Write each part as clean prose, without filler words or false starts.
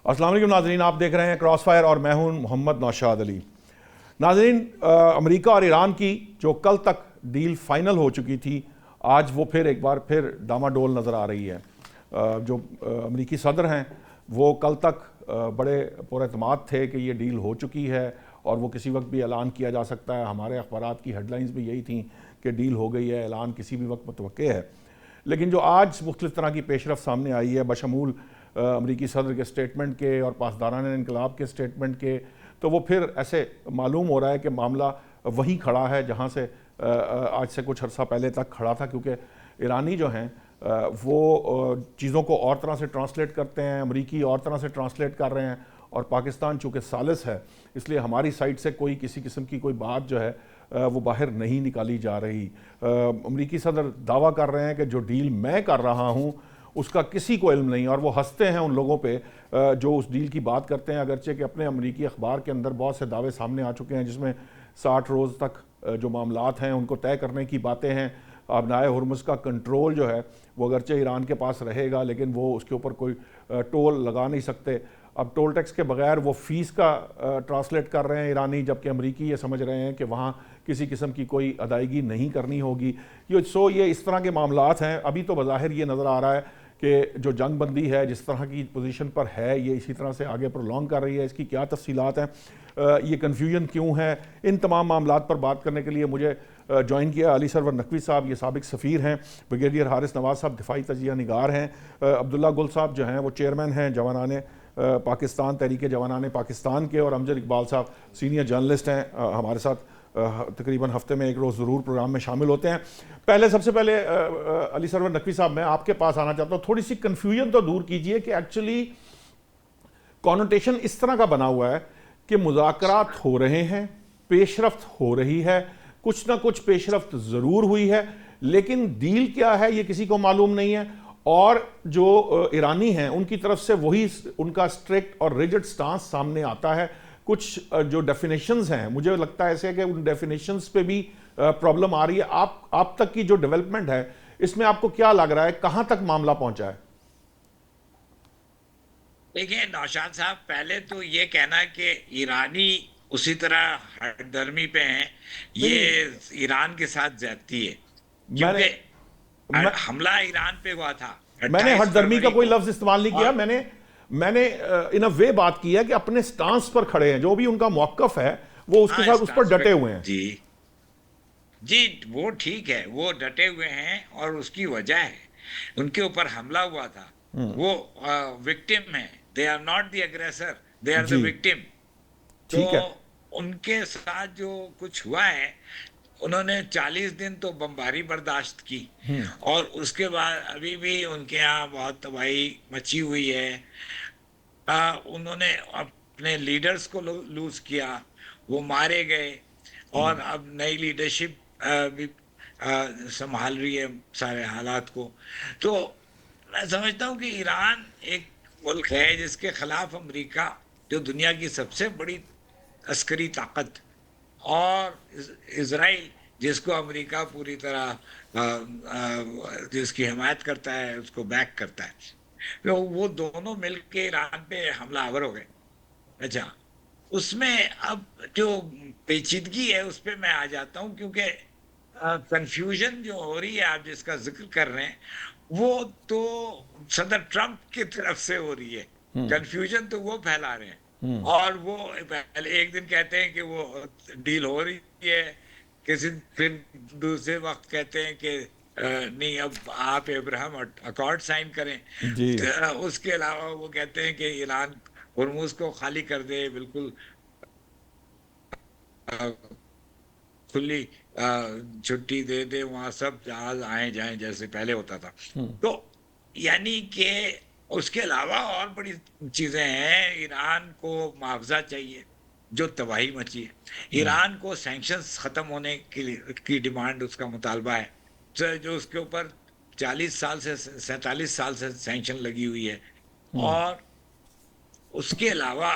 अस्सलाम वालेकुम नाज़रीन, आप देख रहे हैं क्रॉस फायर और मैं हूं मोहम्मद नौशाद अली। नाज़रीन, अमेरिका और ईरान की जो कल तक डील फाइनल हो चुकी थी, आज वो फिर एक बार फिर डामाडोल नज़र आ रही है। जो अमेरिकी सदर हैं वो कल तक बड़े पुरएतमाद थे कि ये डील हो चुकी है और वो किसी वक्त भी ऐलान किया जा सकता है। हमारे अखबारात की हेडलाइंस भी यही थी कि डील हो गई है, ऐलान किसी भी वक्त मुतवक्के है। लेकिन जो आज मुख्तलिफ तरह की पेशरफ सामने आई है बशमूल अमरीकी सदर के स्टेटमेंट के और पासदारान इनकलाब के स्टेटमेंट के, तो वो फिर ऐसे मालूम हो रहा है कि मामला वहीं खड़ा है जहाँ से आज से कुछ अर्सा पहले तक खड़ा था। क्योंकि ईरानी जो हैं वो चीज़ों को और तरह से ट्रांसलेट करते हैं, अमरीकी और तरह से ट्रांसलेट कर रहे हैं, और पाकिस्तान चूँकि सालिस है इसलिए हमारी साइड से कोई किसी किस्म की कोई बात जो है वो बाहर नहीं निकाली जा रही। अमरीकी सदर दावा कर रहे हैं कि जो डील मैं कर रहा हूँ उसका किसी को इल्म नहीं, और वो हंसते हैं उन लोगों पे जो उस डील की बात करते हैं। अगरचे कि अपने अमरीकी अखबार के अंदर बहुत से दावे सामने आ चुके हैं जिसमें 60 रोज़ तक जो मामलात हैं उनको तय करने की बातें हैं। अबनाए हुर्मुज़ का कंट्रोल जो है वो अगरचे ईरान के पास रहेगा लेकिन वो उसके ऊपर कोई टोल लगा नहीं सकते। अब टोल टैक्स के बगैर वो फ़ीस का ट्रांसलेट कर रहे हैं ईरानी, जबकि अमरीकी ये समझ रहे हैं कि वहाँ किसी किस्म की कोई अदायगी नहीं करनी होगी। ये इस तरह के मामलात हैं। अभी तो बज़ाहिर ये नज़र आ रहा है कि जो जंग बंदी है जिस तरह की पोजीशन पर है ये इसी तरह से आगे प्रोलॉन्ग कर रही है। इसकी क्या तफसीलात हैं, ये कन्फ्यूजन क्यों है, इन तमाम मामलात पर बात करने के लिए मुझे ज्वाइन किया अली सरवर नकवी साहब, ये साबिक सफ़ीर हैं। ब्रिगेडियर हारिस नवाज़ साहब दिफाई तजिया निगार हैं। अब्दुल्ला गुल साहब जो हैं वो चेयरमैन हैं जवानाने पाकिस्तान, तहरीक जवानाने पाकिस्तान के, और अमजद इकबाल साहब सीनियर जर्नलिस्ट हैं, हमारे साथ तकरीबन हफ्ते में एक रोज़ ज़रूर प्रोग्राम में शामिल होते हैं। सबसे पहले अली सरवर नकवी साहब, मैं आपके पास आना चाहता हूँ। थोड़ी सी कन्फ्यूजन तो दूर कीजिए कि एक्चुअली कॉनोटेशन इस तरह का बना हुआ है कि मुज़ाकरात हो रहे हैं, पेशरफ्त हो रही है, कुछ ना कुछ पेशरफ्त ज़रूर हुई है, लेकिन डील क्या है ये किसी को मालूम नहीं है। और जो ईरानी हैं उनकी तरफ से वही उनका स्ट्रिक्ट और रिजिड स्टांस सामने आता है। कुछ जो डेफिनेशंस हैं मुझे लगता है ऐसे कि उन डेफिनेशंस पे भी प्रॉब्लम आ रही है। आप तक की जो डेवलपमेंट है इसमें आपको क्या लग रहा है, कहां तक मामला पहुंचा है? देखिए नौशाद साहब, पहले तो ये कहना कि ईरानी उसी तरह हठधर्मी पे हैं, नहीं ये नहीं, ईरान के साथ ज्यादती है। मैंने क्योंकि मैं, हमला ईरान पे हुआ था मैंने 28 हठधर्मी का फरवरी कोई को। लफ्ज इस्तेमाल नहीं किया। और मैंने इन अ वे बात की है कि अपने स्टांस पर खड़े हैं, जो भी उनका मौकफ है वो उसके हाँ, साथ उस पर स्टांस पे, डटे हुए हैं। जी जी, वो ठीक है, वो डटे हुए हैं और उसकी वजह है, उनके ऊपर हमला हुआ था। वो विक्टिम है, they are not the aggressor, they are the जी, विक्टिम। तो ठीक है। उनके साथ जो कुछ हुआ है, उन्होंने 40 दिन तो बमबारी बर्दाश्त की, और उसके बाद अभी भी उनके यहाँ बहुत तबाही मची हुई है। उन्होंने अपने लीडर्स को लूज किया, वो मारे गए, और अब नई लीडरशिप भी संभाल रही है सारे हालात को। तो मैं समझता हूँ कि ईरान एक मुल्क है जिसके खिलाफ अमेरिका, जो दुनिया की सबसे बड़ी अस्करी ताकत, और इसराइल जिसको अमेरिका पूरी तरह जिसकी हिमायत करता है, उसको बैक करता है, तो वो दोनों मिलके ईरान पे हमलावर हो गए। अच्छा, उसमें अब जो पेचीदगी है उस पे मैं आ जाता हूँ, क्योंकि कंफ्यूजन जो हो रही है, आप जिसका जिक्र कर रहे हैं, वो तो सदर ट्रंप की तरफ से हो रही है। कंफ्यूजन तो वो फैला रहे हैं, और वो पहले एक दिन कहते हैं कि वो डील हो रही है, किसी फिर दूसरे वक्त कहते हैं कि नहीं, अब आप अब्राहम अकॉर्ड साइन करें। जी, तो उसके अलावा वो कहते हैं कि ईरान हुर्मुज को खाली कर दे, बिल्कुल खुली छुट्टी दे दे, वहां सब जहाज आए जाएं जैसे पहले होता था। तो यानी कि उसके अलावा और बड़ी चीजें हैं। ईरान को मुआवजा चाहिए, जो तबाही मची है। ईरान को सैंक्शंस खत्म होने की डिमांड, उसका मुतालबा है, जो उसके ऊपर 40 साल से 47 साल से सैंक्शन लगी हुई है। और उसके अलावा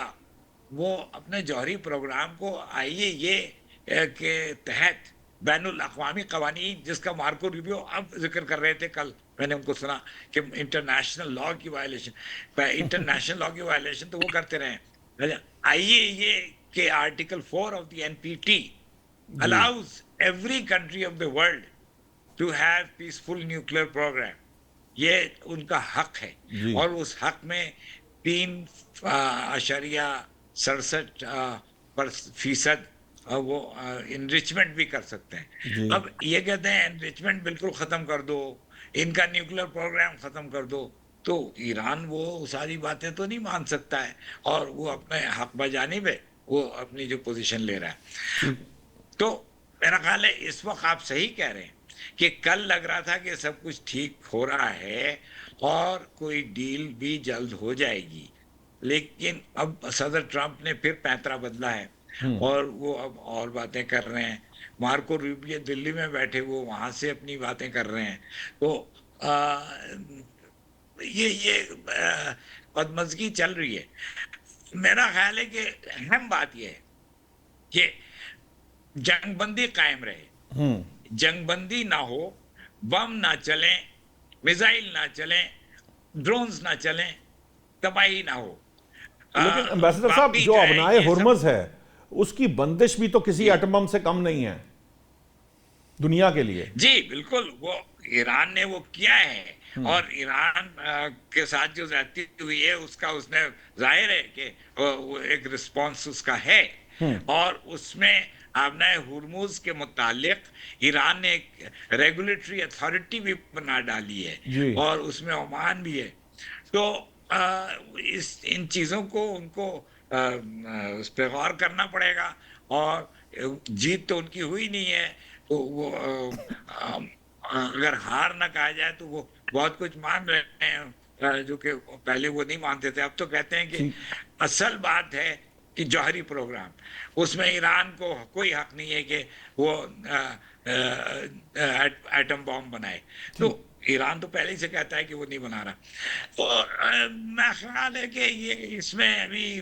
वो अपने जौहरी प्रोग्राम को आईएए के तहत बैनुल अक़वामी क़वानीन, जिसका मार्को रूबियो अब जिक्र कर रहे थे कल मैंने उनको सुना कि इंटरनेशनल लॉ की वायलेशन, इंटरनेशनल लॉ की वायलेशन तो वो करते रहे। आईएईए के आर्टिकल 4 ऑफ द एनपीटी जी allows every country of the world to have peaceful nuclear program। ये उनका हक है, जी और उस हक में 3.67% वो इनरिचमेंट भी कर सकते हैं। जी अब ये कहते हैं एनरिचमेंट बिल्कुल खत्म कर दो, इनका न्यूक्लियर प्रोग्राम खत्म कर दो, तो ईरान वो सारी बातें तो नहीं मान सकता है, और वो अपने हक बजाने पे वो अपनी जो पोजीशन ले रहा है। ठीक तो मेरा ख्याल है इस वक्त आप सही कह रहे हैं कि कल लग रहा था कि सब कुछ ठीक हो रहा है और कोई डील भी जल्द हो जाएगी, लेकिन अब सदर ट्रंप ने फिर पैंतरा बदला है, और वो अब और बातें कर रहे हैं। मार्को रूबियो दिल्ली में बैठे, वो वहां से अपनी बातें कर रहे हैं। तो आ, ये बदमज़गी चल रही है। मेरा ख्याल है कि अहम बात यह है कि जंगबंदी कायम रहे, जंगबंदी ना हो, बम ना चले, मिसाइल ना चले, ड्रोन्स ना चले, तबाही ना हो। लेकिन एम्बेसडर साहब, बाकी जो जो है अबनाए ये सब। हुर्मुज है उसकी बंदिश भी तो किसी जी एटम बम से कम नहीं है दुनिया के लिए। जी बिल्कुल, वो ईरान ने वो किया है, और ईरान के साथ जो जाती हुई है उसका, उसने जाहिर है कि वो एक रिस्पॉन्स उसका है, और उसमें आपने हुर्मुज के मुतालिक ईरान ने एक रेगुलेटरी अथॉरिटी भी बना डाली है, जी और उसमें ओमान भी है। तो इस इन चीज़ों को उनको उस पर गौर करना पड़ेगा, और जीत तो उनकी हुई नहीं है, तो वो अगर हार ना कहा जाए तो वो बहुत कुछ मान रहे हैं, जो कि पहले वो नहीं मानते थे। अब तो कहते हैं कि ठीक असल बात है कि जौहरी प्रोग्राम, उसमें ईरान को कोई हक नहीं है कि वो एटम बॉम्ब बनाए। तो ठीक ईरान तो पहले ही से कहता है कि वो नहीं बना रहा। तो मैं ख्याल है कि ये इसमें अभी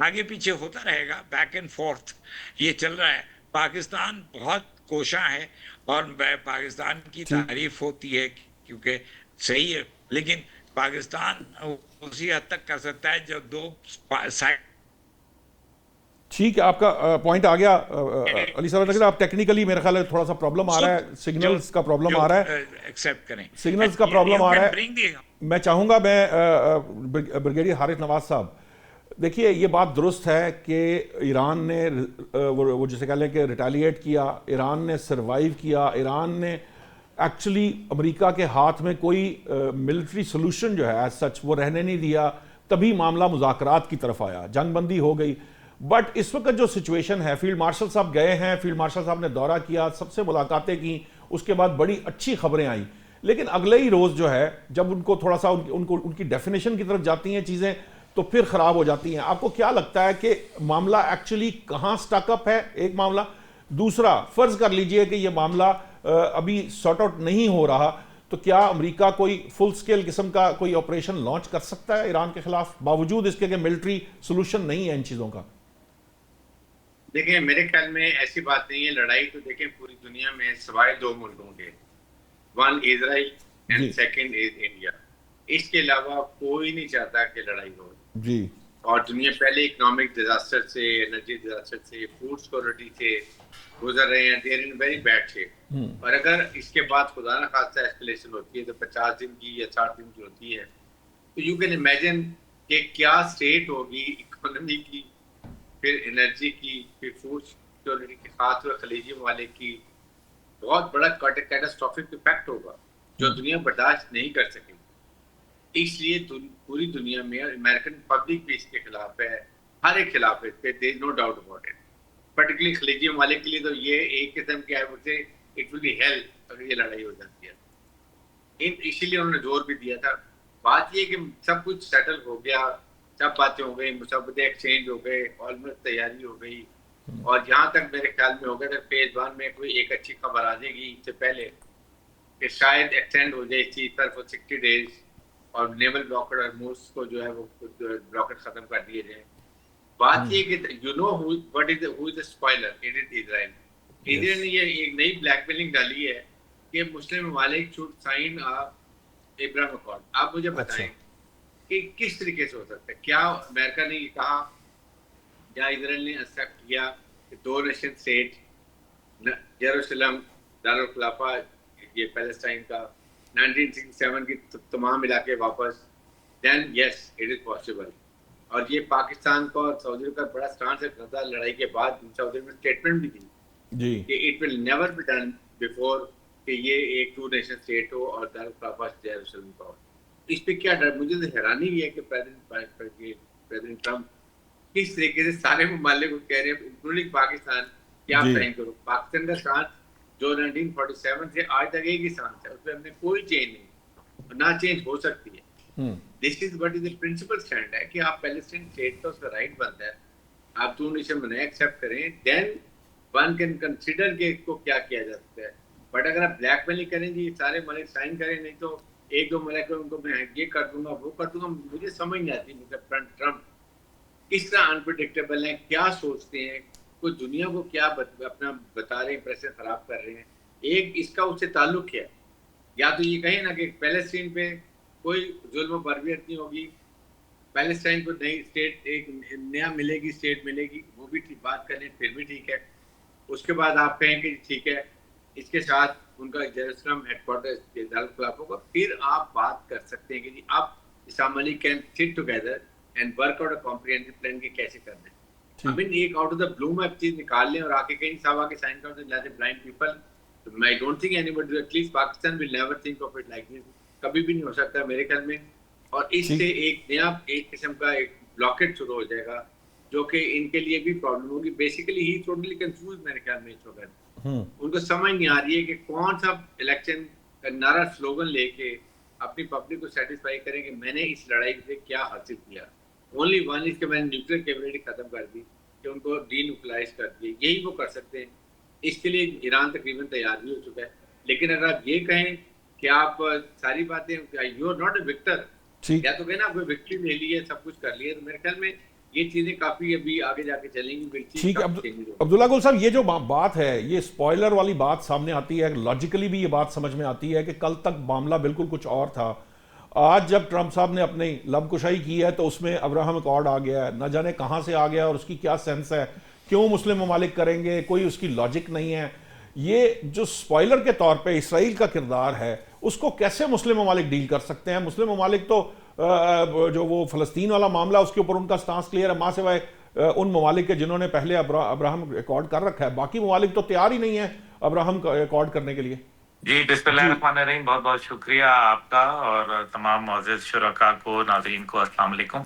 आगे पीछे होता रहेगा, बैक एंड फोर्थ ये चल रहा है। पाकिस्तान बहुत कोशा है, और पाकिस्तान की ठीक तारीफ होती है क्योंकि सही है, लेकिन पाकिस्तान उसी हद तक कर सकता है जो दो साइड। ठीक है, आपका पॉइंट आ गया अली साहब। लग रहा है आप टेक्निकली, मेरे ख्याल है थोड़ा सा प्रॉब्लम आ रहा है, जो सिग्नल्स का प्रॉब्लम जो आ रहा है, एक्सेप्ट करें, सिग्नल्स का प्रॉब्लम यू आ रहा कैन है। ब्रिंग दी। मैं चाहूंगा, मैं ब्रिगेडियर हारिस नवाज साहब, देखिए ये बात दुरुस्त है कि ईरान ने वो जिसे कह लें कि रिटेलिएट किया, ईरान ने सर्वाइव किया, ईरान ने एक्चुअली अमेरिका के हाथ में कोई मिलिट्री सोल्यूशन जो है एज सच वो रहने नहीं दिया, तभी मामला मुज़ाकरात की तरफ आया, जंगबंदी हो गई। बट इस वक्त जो सिचुएशन है, फील्ड मार्शल साहब गए हैं, फील्ड मार्शल साहब ने दौरा किया, सबसे मुलाकातें की, उसके बाद बड़ी अच्छी खबरें आई, लेकिन अगले ही रोज़ जो है जब उनको थोड़ा सा उनको उनकी डेफिनेशन की तरफ जाती हैं चीज़ें, तो फिर ख़राब हो जाती हैं। आपको क्या लगता है कि मामला एक्चुअली कहाँ स्टकअप है? एक मामला। दूसरा, फ़र्ज़ कर लीजिए कि ये मामला अभी सॉर्ट आउट नहीं हो रहा, तो क्या अमेरिका कोई फुल स्केल किस्म का कोई ऑपरेशन लॉन्च कर सकता है ईरान के खिलाफ, बावजूद इसके कि मिलिट्री सोल्यूशन नहीं है इन चीज़ों का? देखिए, मेरे ख्याल में ऐसी बात नहीं है। लड़ाई तो देखें पूरी दुनिया में सिवाय दो मुल्कों के, one Israel and second is India, इसके अलावा कोई नहीं चाहता कि लड़ाई हो जी। और दुनिया पहले इकोनॉमिक डिजास्टर से, एनर्जी डिजास्टर से, फूड सिक्योरिटी से गुजर रहे हैं। They're in very bad shape. और अगर इसके बाद खुदा ना खास्ता एस्केलेशन होती है तो 50 दिन की या 60 दिन की होती है, तो यू कैन इमेजिन कि क्या स्टेट होगी इकोनॉमी की, फिर एनर्जी की, फिर फूड सिक्योरिटी के, खास हुए खलीजी ममालिक की। बहुत बड़ा कैटास्ट्रॉफिक इफेक्ट होगा जो दुनिया बर्दाश्त नहीं कर सकेगी। इसलिए पूरी दुनिया में अमेरिकन पब्लिक भी इसके खिलाफ है, हर एक खिलाफ है, there is no doubt about it. Particularly खलीजी ममालिक के लिए तो ये एक किस्म के बोलते इट विल बी हेल अगर ये लड़ाई हो जाती है। इसीलिए उन्होंने जोर भी दिया था। बात ये कि सब कुछ सेटल हो गया, सब बातें हो गई, मुसावदे एक्सचेंज हो गए, ऑलमोस्ट तैयारी हो गई, और जहाँ तक मेरे ख्याल में हो गया था फेज 1 में कोई एक अच्छी खबर आ जाएगी इससे पहले कि शायद एक्सटेंड हो जाए इस चीज पर फॉर 60 डेज, और नेवल ब्लॉकेट और मूव्स को जो है वो ब्लॉकेट खत्म कर दिए जाए। बात ये कि you know who is the spoiler, it is Israel. Israel ने ये एक नई ब्लैकमेलिंग डाली है कि मुस्लिम ममालिक शुड साइन इब्राहिम अकॉर्ड। आप मुझे बताएं कि किस तरीके से हो सकता है? क्या अमेरिका ने ये कहा या इसराइल ने एक्सेप्ट किया कि 2 नेशन स्टेट, जेरूसलम, दारुल खिलाफा, ये पैलेस्टाइन का 1967 की तमाम इलाके वापस, then yes it is possible. और ये पाकिस्तान का और सऊदी का बड़ा स्टांस है गजा लड़ाई के बाद। सऊदी में स्टेटमेंट भी दी जी कि it will never be done before कि ये एक 2 नेशन स्टेट हो और दारुल खिलाफा जेरूसलम का हो। इस पे क्या डर? मुझे तो हैरानी भी है कि प्रेसिडेंट ट्रम्प किस तरीके से सारे ममालिक को कह रहे हैं इंक्लूडिंग पाकिस्तान कि आप साइन करो। पाकिस्तान का स्टांस जो 1947 से आज तक एक ही स्टांस है, उसमें हमने कोई चेंज नहीं और ना चेंज हो सकती है। This is what is the principle stand है कि आप पैलेस्टाइन स्टेट का उसका राइट बनता है, आप 2 नेशन बनाए एक्सेप्ट करें, देन वन कैन कंसीडर के इसको क्या किया जा सकता है। बट अगर आप ब्लैकमेलिंग करें जी सारे मलिक साइन करें, नहीं तो 1-2 मलिक उनको मैं ये कर दूंगा वो कर दूंगा, मुझे समझ नहीं आती मतलब ट्रम्प किस तरह अनप्रिडिक्टेबल है, क्या सोचते हैं, कुछ दुनिया को क्या अपना बता रहे हैं, इंप्रेशन खराब कर रहे हैं। एक इसका उससे ताल्लुक है, या तो ये कहें ना कि पैलेस्टीन पे कोई जुल्म बर्बियत नहीं होगी, पैलेस्टाइन को नई स्टेट एक नया मिलेगी, स्टेट मिलेगी, वो भी ठीक बात करें फिर भी ठीक है। उसके बाद आप कहें कि ठीक है इसके साथ उनका जेरूसलम हेडक्वार्टर दारुल खिलाफा होगा, फिर आप बात कर सकते हैं कि जी आप इस्लाम मलिक can sit together and work out a comprehensive plan के कैसे करना है। आई मीन एक आउट ऑफ द ब्लू में चीज निकाल लें और आके कहीं साहब आके साइन कर दो लाइक ब्लाइंड पीपल, तो I don't think anybody at least Pakistan will never think of it like this, कभी भी नहीं हो सकता मेरे ख्याल में। और इससे एक नया एक किस्म का एक ब्लॉकेट शुरू हो जाएगा जो कि इनके लिए भी प्रॉब्लम होगी। बेसिकली ही टोटली कंफ्यूज मेरे ख्याल में इस वक्त, उनको समझ नहीं आ रही है कि कौन सा इलेक्शन का नारा स्लोगन लेके अपनी पब्लिक को सेटिस्फाई करें कि मैंने इस लड़ाई से क्या हासिल किया। ओनली वन इज कि मैंने न्यूक्लियर कैपेबिलिटी खत्म कर दी, कि उनको डीन्यूक्लियराइज कर दिए, यही वो कर सकते हैं। इसके लिए ईरान तकरीबन तैयार भी हो चुका है। लेकिन अगर आप ये कहें कि आप सारी बातें you are not a victor, या तो कहना आपने विक्ट्री ले ली है, सब कुछ कर लिया, तो मेरे ख्याल में ये चीजें काफी अभी आगे जाके चलेंगी। ठीक है अब्दुल्ला गुल साहब, ये जो बात है ये स्पॉइलर वाली बात सामने आती है, लॉजिकली भी ये बात समझ में आती है कि कल तक मामला बिल्कुल कुछ और था। आज जब ट्रंप साहब ने अपनी लबकुशाई की है तो उसमें अब्राहम अकॉर्ड आ गया है, न जाने कहां से आ गया और उसकी क्या सेंस है, क्यों मुस्लिम ममालिक करेंगे, कोई उसकी लॉजिक नहीं है। ये जो स्पॉइलर के तौर पे इसराइल का किरदार है उसको कैसे मुस्लिम ममालिक डील कर सकते हैं? मुस्लिम ममालिक तो जो वो फ़लस्तीन वाला मामला उसके ऊपर उनका स्टांस क्लियर है, मां सिवाय उन ममालिक के जिन्होंने पहले अब्राहम अकॉर्ड कर रखा है, बाकी ममालिक तो तैयार ही नहीं है अब्राहम अकॉर्ड करने के लिए। जी बिस्मिल्लाहिर्रहमानिर्रहीम, बहुत बहुत शुक्रिया आपका और तमाम मौजूद शुरका को, नाज़रीन को अस्सलाम वालेकुम।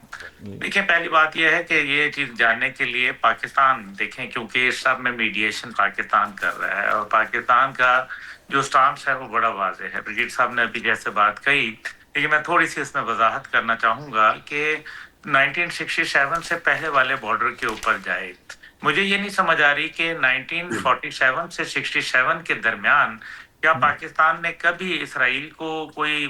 देखिए पहली बात यह है कि ये चीज़ जानने के लिए पाकिस्तान देखें, क्योंकि इस सब में मीडिएशन पाकिस्तान कर रहा है और पाकिस्तान का जो स्टांस है वो बड़ा वाज़ेह है। ब्रिगेड साहब ने अभी जैसे बात कही, लेकिन मैं थोड़ी सी इसमें वजाहत करना चाहूँगा कि 1967 से पहले वाले बॉर्डर के ऊपर जाए। मुझे ये नहीं समझ आ रही कि 1947 से 67 के दरमियान क्या पाकिस्तान ने कभी इसराइल को कोई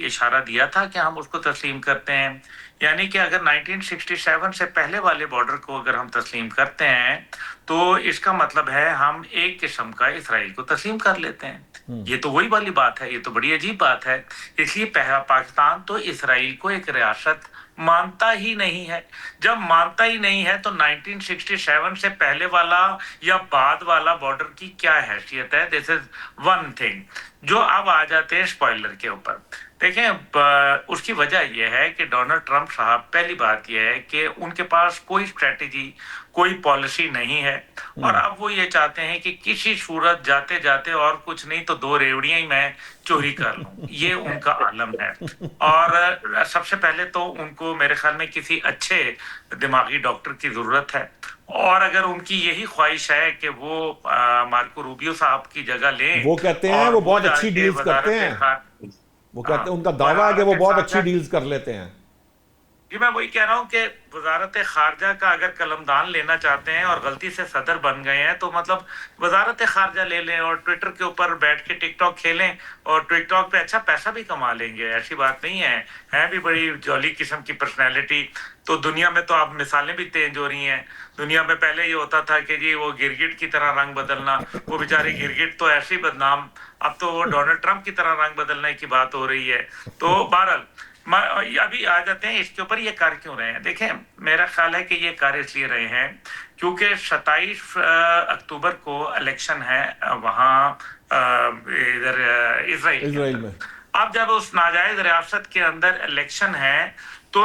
इशारा दिया था कि हम उसको तस्लीम करते हैं? यानी कि अगर 1967 से पहले वाले बॉर्डर को अगर हम तस्लीम करते हैं तो इसका मतलब है हम एक किस्म का इसराइल को तस्लीम कर लेते हैं। ये तो वही वाली बात है, ये तो बड़ी अजीब बात है। इसलिए पाकिस्तान तो इसराइल को एक रियासत मानता ही नहीं है। जब मानता ही नहीं है तो 1967 से पहले वाला या बाद वाला बॉर्डर की क्या हैसियत है? This is one thing. जो अब आ जाते हैं स्पॉइलर के ऊपर, देखें उसकी वजह यह है कि डोनाल्ड ट्रंप साहब, पहली बात यह है कि उनके पास कोई स्ट्रेटेजी, कोई पॉलिसी नहीं है और अब वो ये चाहते हैं कि किसी सूरत जाते जाते और कुछ नहीं तो 2 रेवड़ियां ही मैं चोरी कर लूं। ये उनका आलम है। और सबसे पहले तो उनको मेरे ख्याल में किसी अच्छे दिमागी डॉक्टर की जरूरत है और अगर उनकी यही ख्वाहिश है कि वो मार्को रूबियो साहब की जगह लें, वो कहते हैं वो बहुत अच्छी डील्स करते हैं, वो कहते हैं, उनका दावा है कि वो बहुत अच्छी डील्स कर लेते हैं। जी मैं वही कह रहा हूँ कि वजारत खारजा का अगर कलमदान लेना चाहते हैं और गलती से सदर बन गए हैं तो मतलब वजारत खारजा ले लें और ट्विटर के ऊपर बैठ के टिकटॉक खेलें और टिकटॉक पे अच्छा पैसा भी कमा लेंगे, ऐसी बात नहीं है भी बड़ी जॉली किस्म की पर्सनैलिटी। तो दुनिया में तो अब मिसालें भी तेज हो रही हैं। दुनिया में पहले ये होता था कि जी वो गिरगिट की तरह रंग बदलना, वो बेचारे गिरगिट तो ऐसे ही बदनाम, अब तो वो डोनाल्ड ट्रंप की तरह रंग बदलने की बात हो रही है। तो बहरहाल अभी आ जाते हैं इसके ऊपर ये कर क्यों रहे हैं। देखें मेरा ख्याल है कि ये कार्य इसलिए रहे हैं क्योंकि 27 अक्टूबर को इलेक्शन है वहां इधर इसराइल में। अब जब उस नाजायज रियासत के अंदर इलेक्शन है तो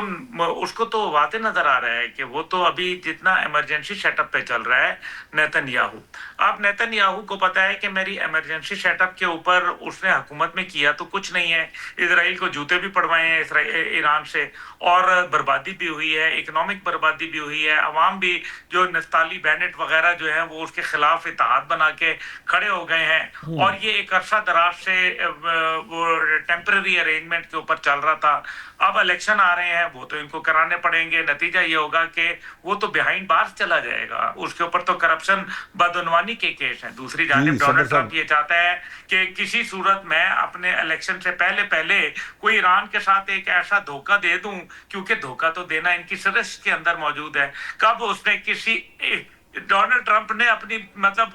उसको तो वादे नजर आ रहा है कि वो तो अभी जितना इमरजेंसी सेटअप पे चल रहा है नेतन्याहू, अब नेतन्याहू को पता है कि मेरी इमरजेंसी सेटअप के ऊपर उसने हुकूमत में किया तो कुछ नहीं है, इजराइल को जूते भी पड़वाए हैं ईरान से और बर्बादी भी हुई है, इकोनॉमिक बर्बादी भी हुई है, अवाम भी जो नफ्ताली बेनेट वगैरह जो है वो उसके खिलाफ इत्तेहाद बना के खड़े हो गए हैं और ये एक अरसा दराज से वो टेम्पररी अरेंजमेंट के ऊपर चल रहा था। अब इलेक्शन आ रहे हैं वो तो इनको कराने पड़ेंगे, नतीजा ये होगा कि वो तो बिहाइंड बार्स चला जाएगा, उसके ऊपर तो करप्शन बदउनवानी के केस हैं। दूसरी जानिब डोनाल्ड ट्रंप ये चाहता है कि किसी सूरत में अपने इलेक्शन से पहले कोई ईरान के साथ एक ऐसा धोखा दे दूं, क्योंकि धोखा तो देना इनकी सरिश्त के अंदर मौजूद है। कब उसने किसी डोनाल्ड ट्रंप ने अपनी मतलब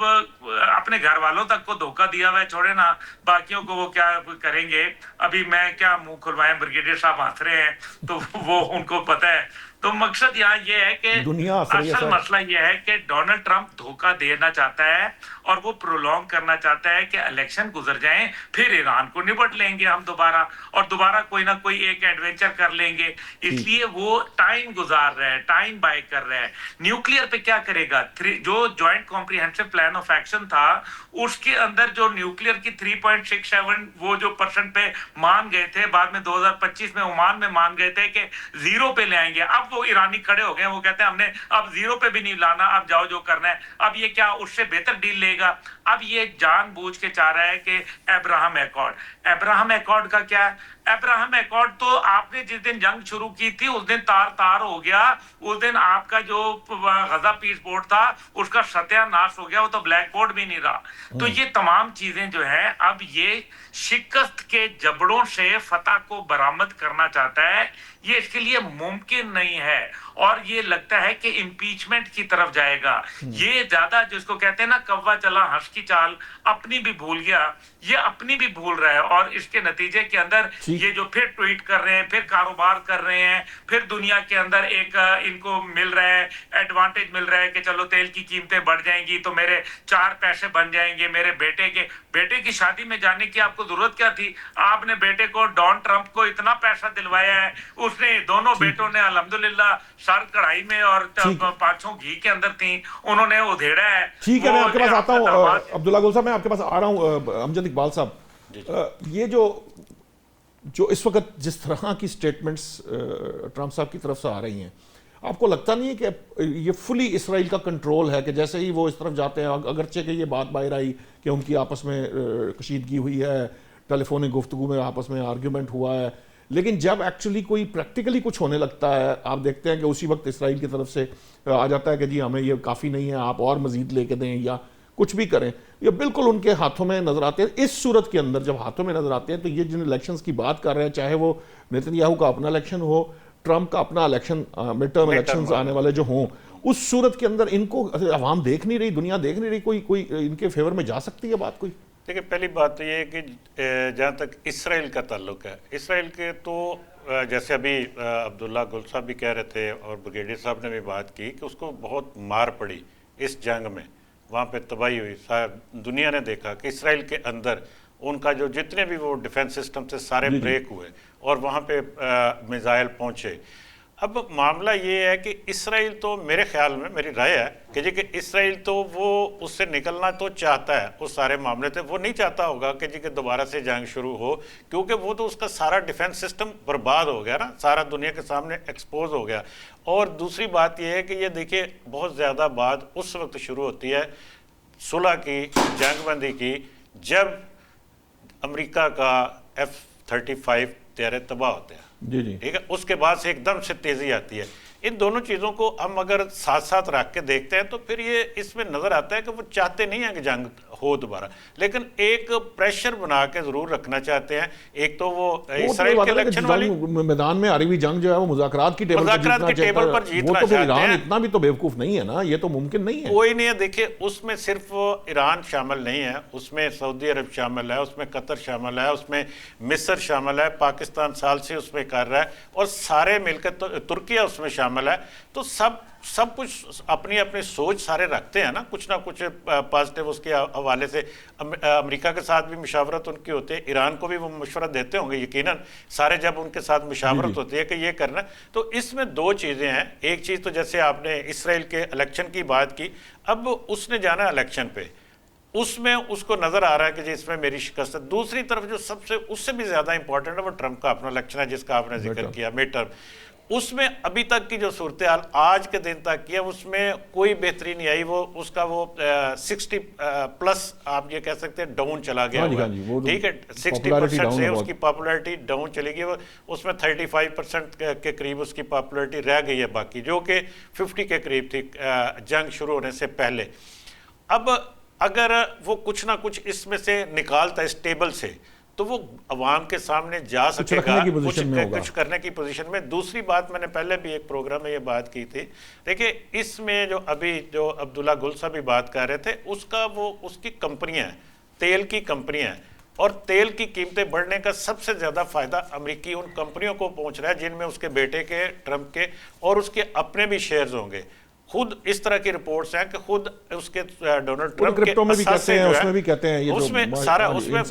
अपने घर वालों तक को धोखा दिया हुआ है, छोड़े ना बाकियों को वो क्या करेंगे। अभी मैं क्या मुंह खुलवाए, ब्रिगेडियर साहब हंस रहे हैं तो वो उनको पता है। तो मकसद यहाँ ये है कि असल मसला ये है कि डोनाल्ड ट्रंप धोखा देना चाहता है और वो प्रोलॉन्ग करना चाहता है कि इलेक्शन गुजर जाएं फिर ईरान को निपट लेंगे हम दोबारा और दोबारा कोई ना कोई एक एडवेंचर कर लेंगे, इसलिए वो टाइम गुजार रहा है, टाइम बाय कर रहा है। न्यूक्लियर पे क्या करेगा, जो joint comprehensive plan of action था उसके अंदर जो न्यूक्लियर की 3.67 वो जो परसेंट पे मान गए थे, बाद में 2025 में ओमान में मान गए थे कि 0 पे ले आएंगे। अब वो ईरानी खड़े हो गए, वो कहते हैं हमने अब 0 पे भी नहीं लाना, अब जाओ जो करना है। अब ये क्या उससे बेहतर डील लेगा। अब ये जानबूझ के चाह रहा है कि अब्राहम अकॉर्ड का क्या है। अब्राहम अकॉर्ड तो आपने जिस दिन जंग शुरू की थी उस दिन तार हो गया, उस दिन आपका जो गजा पीस बोर्ड था उसका सत्यानाश हो गया, वो तो ब्लैक बोर्ड भी नहीं रहा। तो ये तमाम चीजें जो है अब ये शिकस्त के जबड़ों से फतह को बरामद करना चाहता है, ये इसके लिए मुमकिन नहीं है और ये लगता है कि इम्पीचमेंट की तरफ जाएगा। ये ज्यादा जिसको कहते हैं ना कौवा चला हंस की चाल, अपनी भी भूल गया, ये अपनी भी भूल रहा है और इसके नतीजे के अंदर ये जो फिर ट्वीट कर रहे हैं, फिर कारोबार कर रहे हैं, फिर दुनिया के अंदर एक इनको मिल रहा है एडवांटेज मिल रहा है कि चलो तेल की कीमतें बढ़ जाएंगी तो मेरे 4 पैसे बन जाएंगे। मेरे बेटे की शादी में जाने की आपको जरूरत क्या थी, आपने बेटे को डोनाल्ड ट्रंप को इतना पैसा दिलवाया है, उसने दोनों बेटों ने अल्हम्दुलिल्लाह सर कढ़ाई में और पांचों घी के अंदर थी, उन्होंने उधेड़ा है। ठीक है, मैं आपके पास आता हूं अब्दुल्ला गुल साहब, मैं आपके पास आ रहा हूं अमजद इकबाल साहब। ये जो इस वक्त जिस तरह की स्टेटमेंट्स ट्रंप साहब की तरफ से आ रही हैं, आपको लगता नहीं है कि ये फुली इसराइल का कंट्रोल है कि जैसे ही वो इस तरफ जाते हैं, अगरचे कि ये बात बाहर आई कि उनकी आपस में कशीदगी हुई है, टेलीफोनिक गुफ्तगू में आपस में आर्ग्यूमेंट हुआ है, लेकिन जब एक्चुअली कोई प्रैक्टिकली कुछ होने लगता है आप देखते हैं कि उसी वक्त इसराइल की तरफ से आ जाता है कि जी हमें ये काफ़ी नहीं है, आप और मज़ीद लेके दें या कुछ भी करें। ये बिल्कुल उनके हाथों में नज़र आते हैं। इस सूरत के अंदर जब हाथों में नज़र आते हैं तो ये जिन इलेक्शंस की बात कर रहे हैं, चाहे वो नेतन्याहू का अपना इलेक्शन हो, ट्रंप का अपना इलेक्शन, मिड टर्म इलेक्शंस आने वाले जो हों, उस सूरत के अंदर इनको अवाम देख नहीं रही, दुनिया देख नहीं रही, कोई इनके फेवर में जा सकती है बात कोई? देखिए पहली बात तो ये है कि जहाँ तक इसराइल का ताल्लुक है, इसराइल के तो जैसे अभी अब्दुल्ला गुल साहब भी कह रहे थे और ब्रिगेडियर साहब ने भी बात की कि उसको बहुत मार पड़ी इस जंग में, वहाँ पे तबाही हुई। दुनिया ने देखा कि इसराइल के अंदर उनका जो जितने भी वो डिफेंस सिस्टम से सारे ब्रेक हुए और वहाँ पे मिसाइल पहुँचे। अब मामला ये है कि इसराइल तो मेरे ख्याल में, मेरी राय है कि जी कि इसराइल तो वो उससे निकलना तो चाहता है उस सारे मामले से, वो नहीं चाहता होगा कि जी कि दोबारा से जंग शुरू हो, क्योंकि वो तो उसका सारा डिफेंस सिस्टम बर्बाद हो गया ना, सारा दुनिया के सामने एक्सपोज हो गया। और दूसरी बात ये है कि ये देखिए बहुत ज़्यादा बात उस वक्त शुरू होती है सुलह की, जंगबंदी की, जब अमेरिका का F-35 तैयारे तबाह होते हैं। जी जी। ठीक है, उसके बाद से एकदम से तेजी आती है। इन दोनों चीज़ों को हम अगर साथ साथ रख के देखते हैं तो फिर ये इसमें नज़र आता है कि वो चाहते नहीं हैं कि जंग हो दोबारा, लेकिन एक प्रेशर बना के ज़रूर रखना चाहते हैं। एक तो वो इसराइल के इलेक्शन वाली मैदान में अरबी जंग जो है वो मुज़ाकरात की टेबल पर जीतना चाहता है। वो तो फिर ईरान इतना भी तो बेवकूफ़ नहीं है ना, ये तो मुमकिन नहीं है। कोई नहीं है। देखिए, उसमें सिर्फ ईरान शामिल नहीं है, उसमें सऊदी अरब शामिल है, उसमें कतर शामिल है, उसमें मिस्र शामिल है, पाकिस्तान साल से उसमें कर रहा है, और सारे मिलकर तुर्किया उसमें शामिल है। तो सब कुछ अपनी अपनी सोच सारे रखते हैं ना कुछ पॉजिटिव उसके हवाले से। अमेरिका के साथ भी मुशावरत उनकी होती है, ईरान को भी वो मशवरा देते होंगे यकीनन सारे, जब उनके साथ मुशावरत होती है कि ये करना। तो इसमें दो चीज़ें हैं। एक चीज़ तो जैसे आपने इसराइल के इलेक्शन की बात की, अब उसने जाना इलेक्शन पे, उसमें उसको नजर आ रहा है कि जी इसमें मेरी शिकस्त है। दूसरी तरफ जो सबसे उससे भी ज्यादा इंपॉर्टेंट है वो ट्रंप का अपना इलेक्शन है, जिसका आपने जिक्र किया, मिड टर्म। उसमें अभी तक की जो सूरत हाल आज के दिन तक की है, उसमें कोई बेहतरी नहीं आई। वो उसका वो 60 प्लस आप ये कह सकते हैं डाउन चला गया हुआ, ठीक है, 60% से उसकी पॉपुलैरिटी डाउन चली गई। वो उसमें 35% के करीब उसकी पॉपुलैरिटी रह गई है बाकी, जो कि 50 के करीब थी जंग शुरू होने से पहले। अब अगर वो कुछ ना कुछ इसमें से निकालता है इस टेबल से, तो वो अवाम के सामने जा सकेगा, कुछ करने की पोजीशन में। दूसरी बात, मैंने पहले भी एक प्रोग्राम में ये बात की थी, देखिए इसमें जो अभी जो अब्दुल्ला गुल साहब भी बात कर रहे थे, उसका वो उसकी कंपनियां हैं, तेल की कंपनियां हैं, और तेल की कीमतें बढ़ने का सबसे ज़्यादा फायदा अमेरिकी उन कंपनियों को पहुंच रहा है जिनमें उसके बेटे के, ट्रंप के, और उसके अपने भी शेयर्स होंगे। खुद इस तरह की रिपोर्ट्स हैं कि खुद उसके डोनाल्ड ट्रंप के में भी कहते हैं, उसमें भी कहते हैं, ये उसमें सारा उसमें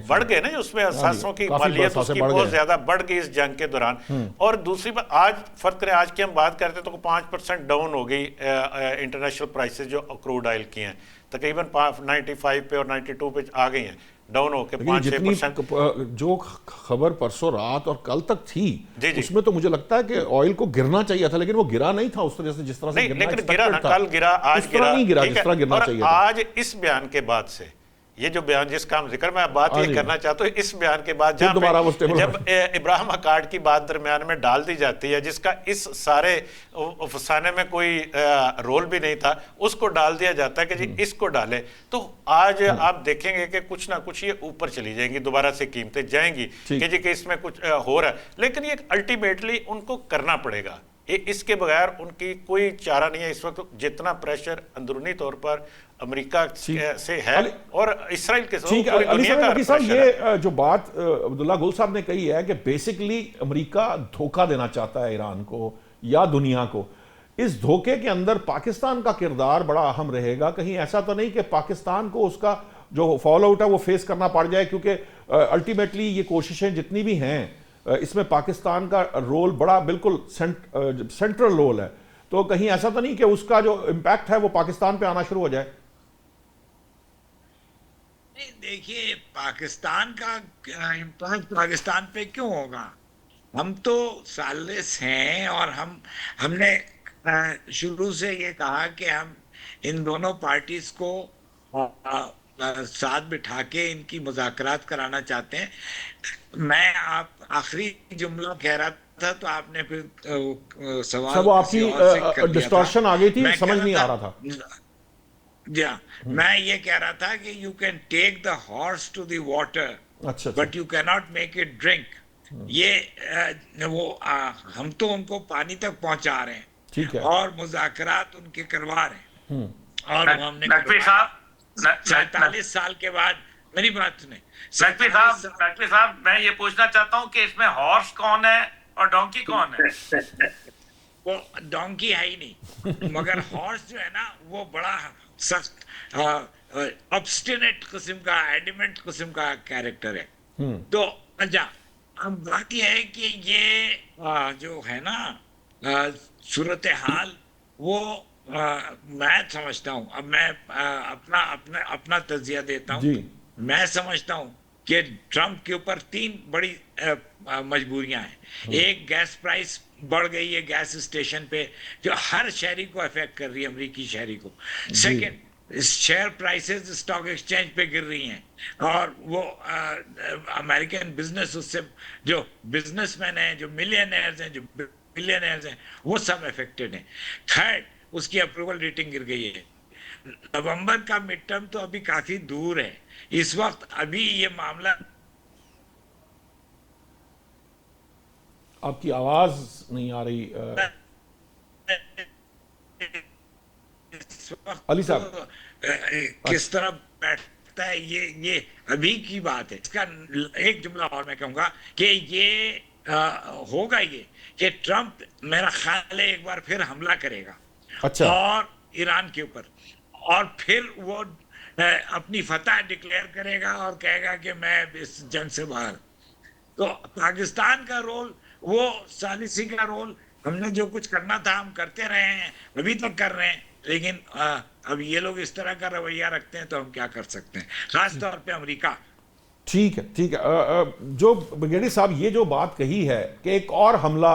बढ़ गए ना, उसमें असासों की मालियत उसकी बहुत ज्यादा बढ़ गई इस जंग के दौरान। और दूसरी बात, आज फर्क करें, आज की हम बात करते तो 5% डाउन हो गई इंटरनेशनल प्राइसेस जो क्रूड ऑयल की हैं, तकरीबन 95 पे और 92 पे आ गई हैं, डाउन होकर 5-6%। जो खबर परसों रात और कल तक थी, उसमें तो मुझे लगता है कि ऑयल को गिरना चाहिए था, लेकिन वो गिरा नहीं था उस तरह से जिस तरह से लेकिन गिरा ना, कल गिरा, आज गिरा नहीं गिरा जिस तरह गिरना चाहिए था। आज इस बयान के बाद से, ये जो बयान जिसका हम जिक्र, मैं बात ये करना चाहता हूँ, इस बयान के बाद जब इब्राहिम अकार्ड की बात दरमियान में डाल दी जाती है, जिसका इस सारे फसाने में कोई रोल भी नहीं था, उसको डाल दिया जाता है कि जी इसको डाले, तो आज आप देखेंगे कि कुछ ना कुछ ये ऊपर चली जाएंगी, दोबारा से कीमतें जाएंगी कि जी कि इसमें कुछ हो रहा है। लेकिन ये अल्टीमेटली उनको करना पड़ेगा, इसके बगैर उनकी कोई चारा नहीं है। इस वक्त जितना प्रेशर अंदरूनी तौर पर अमेरिका से है और इसराइल के साथ, ये जो बात अब्दुल्ला गुल साहब ने कही है कि बेसिकली अमेरिका धोखा देना चाहता है ईरान को या दुनिया को, इस धोखे के अंदर पाकिस्तान का किरदार बड़ा अहम रहेगा। कहीं ऐसा तो नहीं कि पाकिस्तान को उसका जो फॉल आउट है वो फेस करना पड़ जाए, क्योंकि अल्टीमेटली ये कोशिशें जितनी भी हैं, इसमें पाकिस्तान का रोल बड़ा बिल्कुल सेंट्रल रोल है। तो कहीं ऐसा तो नहीं कि उसका जो इम्पैक्ट है वो पाकिस्तान पे आना शुरू हो जाए? देखिए, पाकिस्तान का इम्पैक्ट पाकिस्तान पे क्यों होगा? हम तो सालिस हैं और हमने शुरू से ये कहा कि हम इन दोनों पार्टीज को साथ बिठा के इनकी मुज़ाकरात कराना चाहते हैं। मैं आप आखिरी जुमला कह रहा था तो आपने फिर सवाल सब आपकी डिस्टॉर्शन आ गई थी, समझ नहीं आ रहा था। मैं ये कह रहा था कि you can take the horse to the water, but you can not make it drink. ये हम तो उनको पानी तक पहुंचा रहे हैं, ठीक है, और मुज़ाकरात उनके करवा रहे हैं। और हमने 47 साल के बाद, मेरी बात सुने नकवी साहब, मैं ये पूछना चाहता हूँ कि इसमें हॉर्स कौन है और डोंकी कौन है? वो डोंकी है ही नहीं, मगर हॉर्स जो है ना वो बड़ा सख्त ऑब्स्टिनेट किस्म का, एडिमेंट किस्म का कैरेक्टर है। तो अच्छा, अब बात यह है कि ये जो है ना सूरत हाल, वो मैं समझता हूँ, अब मैं अपना तजिया देता हूँ, मैं समझता हूँ कि ट्रंप के ऊपर 3 बड़ी मजबूरियां हैं। एक, गैस प्राइस बढ़ गई है गैस स्टेशन पे, जो हर शहरी को अफेक्ट कर रही है, अमेरिकी शहरी को। Second, share prices stock exchange पे गिर रही हैं और वो अमेरिकन बिजनेस, उससे जो बिजनेसमैन हैं, जो मिलियनर्स हैं, जो बिलियनर्स हैं, वो सब अफेक्टेड हैं। थर्ड, उसकी अप्रूवल रेटिंग गिर गई है। नवंबर का मिड टर्म तो अभी काफी दूर है। इस वक्त अभी ये मामला, आपकी आवाज नहीं आ रही इस वक्त अली तो, साहब। किस तरह बैठता है, ये अभी की बात है। इसका एक जुमला और मैं कहूंगा कि ये होगा ये कि ट्रंप, मेरा ख्याल है, एक बार फिर हमला करेगा अच्छा। और ईरान के ऊपर, और फिर वो अपनी फतह डिक्लेयर करेगा और कहेगा कि मैं इस जंग से बाहर। तो पाकिस्तान का रोल, वो सालिसी का रोल, हमने जो कुछ करना था हम करते रहे हैं, अभी तक कर रहे हैं, लेकिन अब ये लोग इस तरह का रवैया रखते हैं तो हम क्या कर सकते हैं, खास तौर पे अमेरिका। ठीक है, ठीक है। जो ब्रिगेडियर साहब ये जो बात कही है कि एक और हमला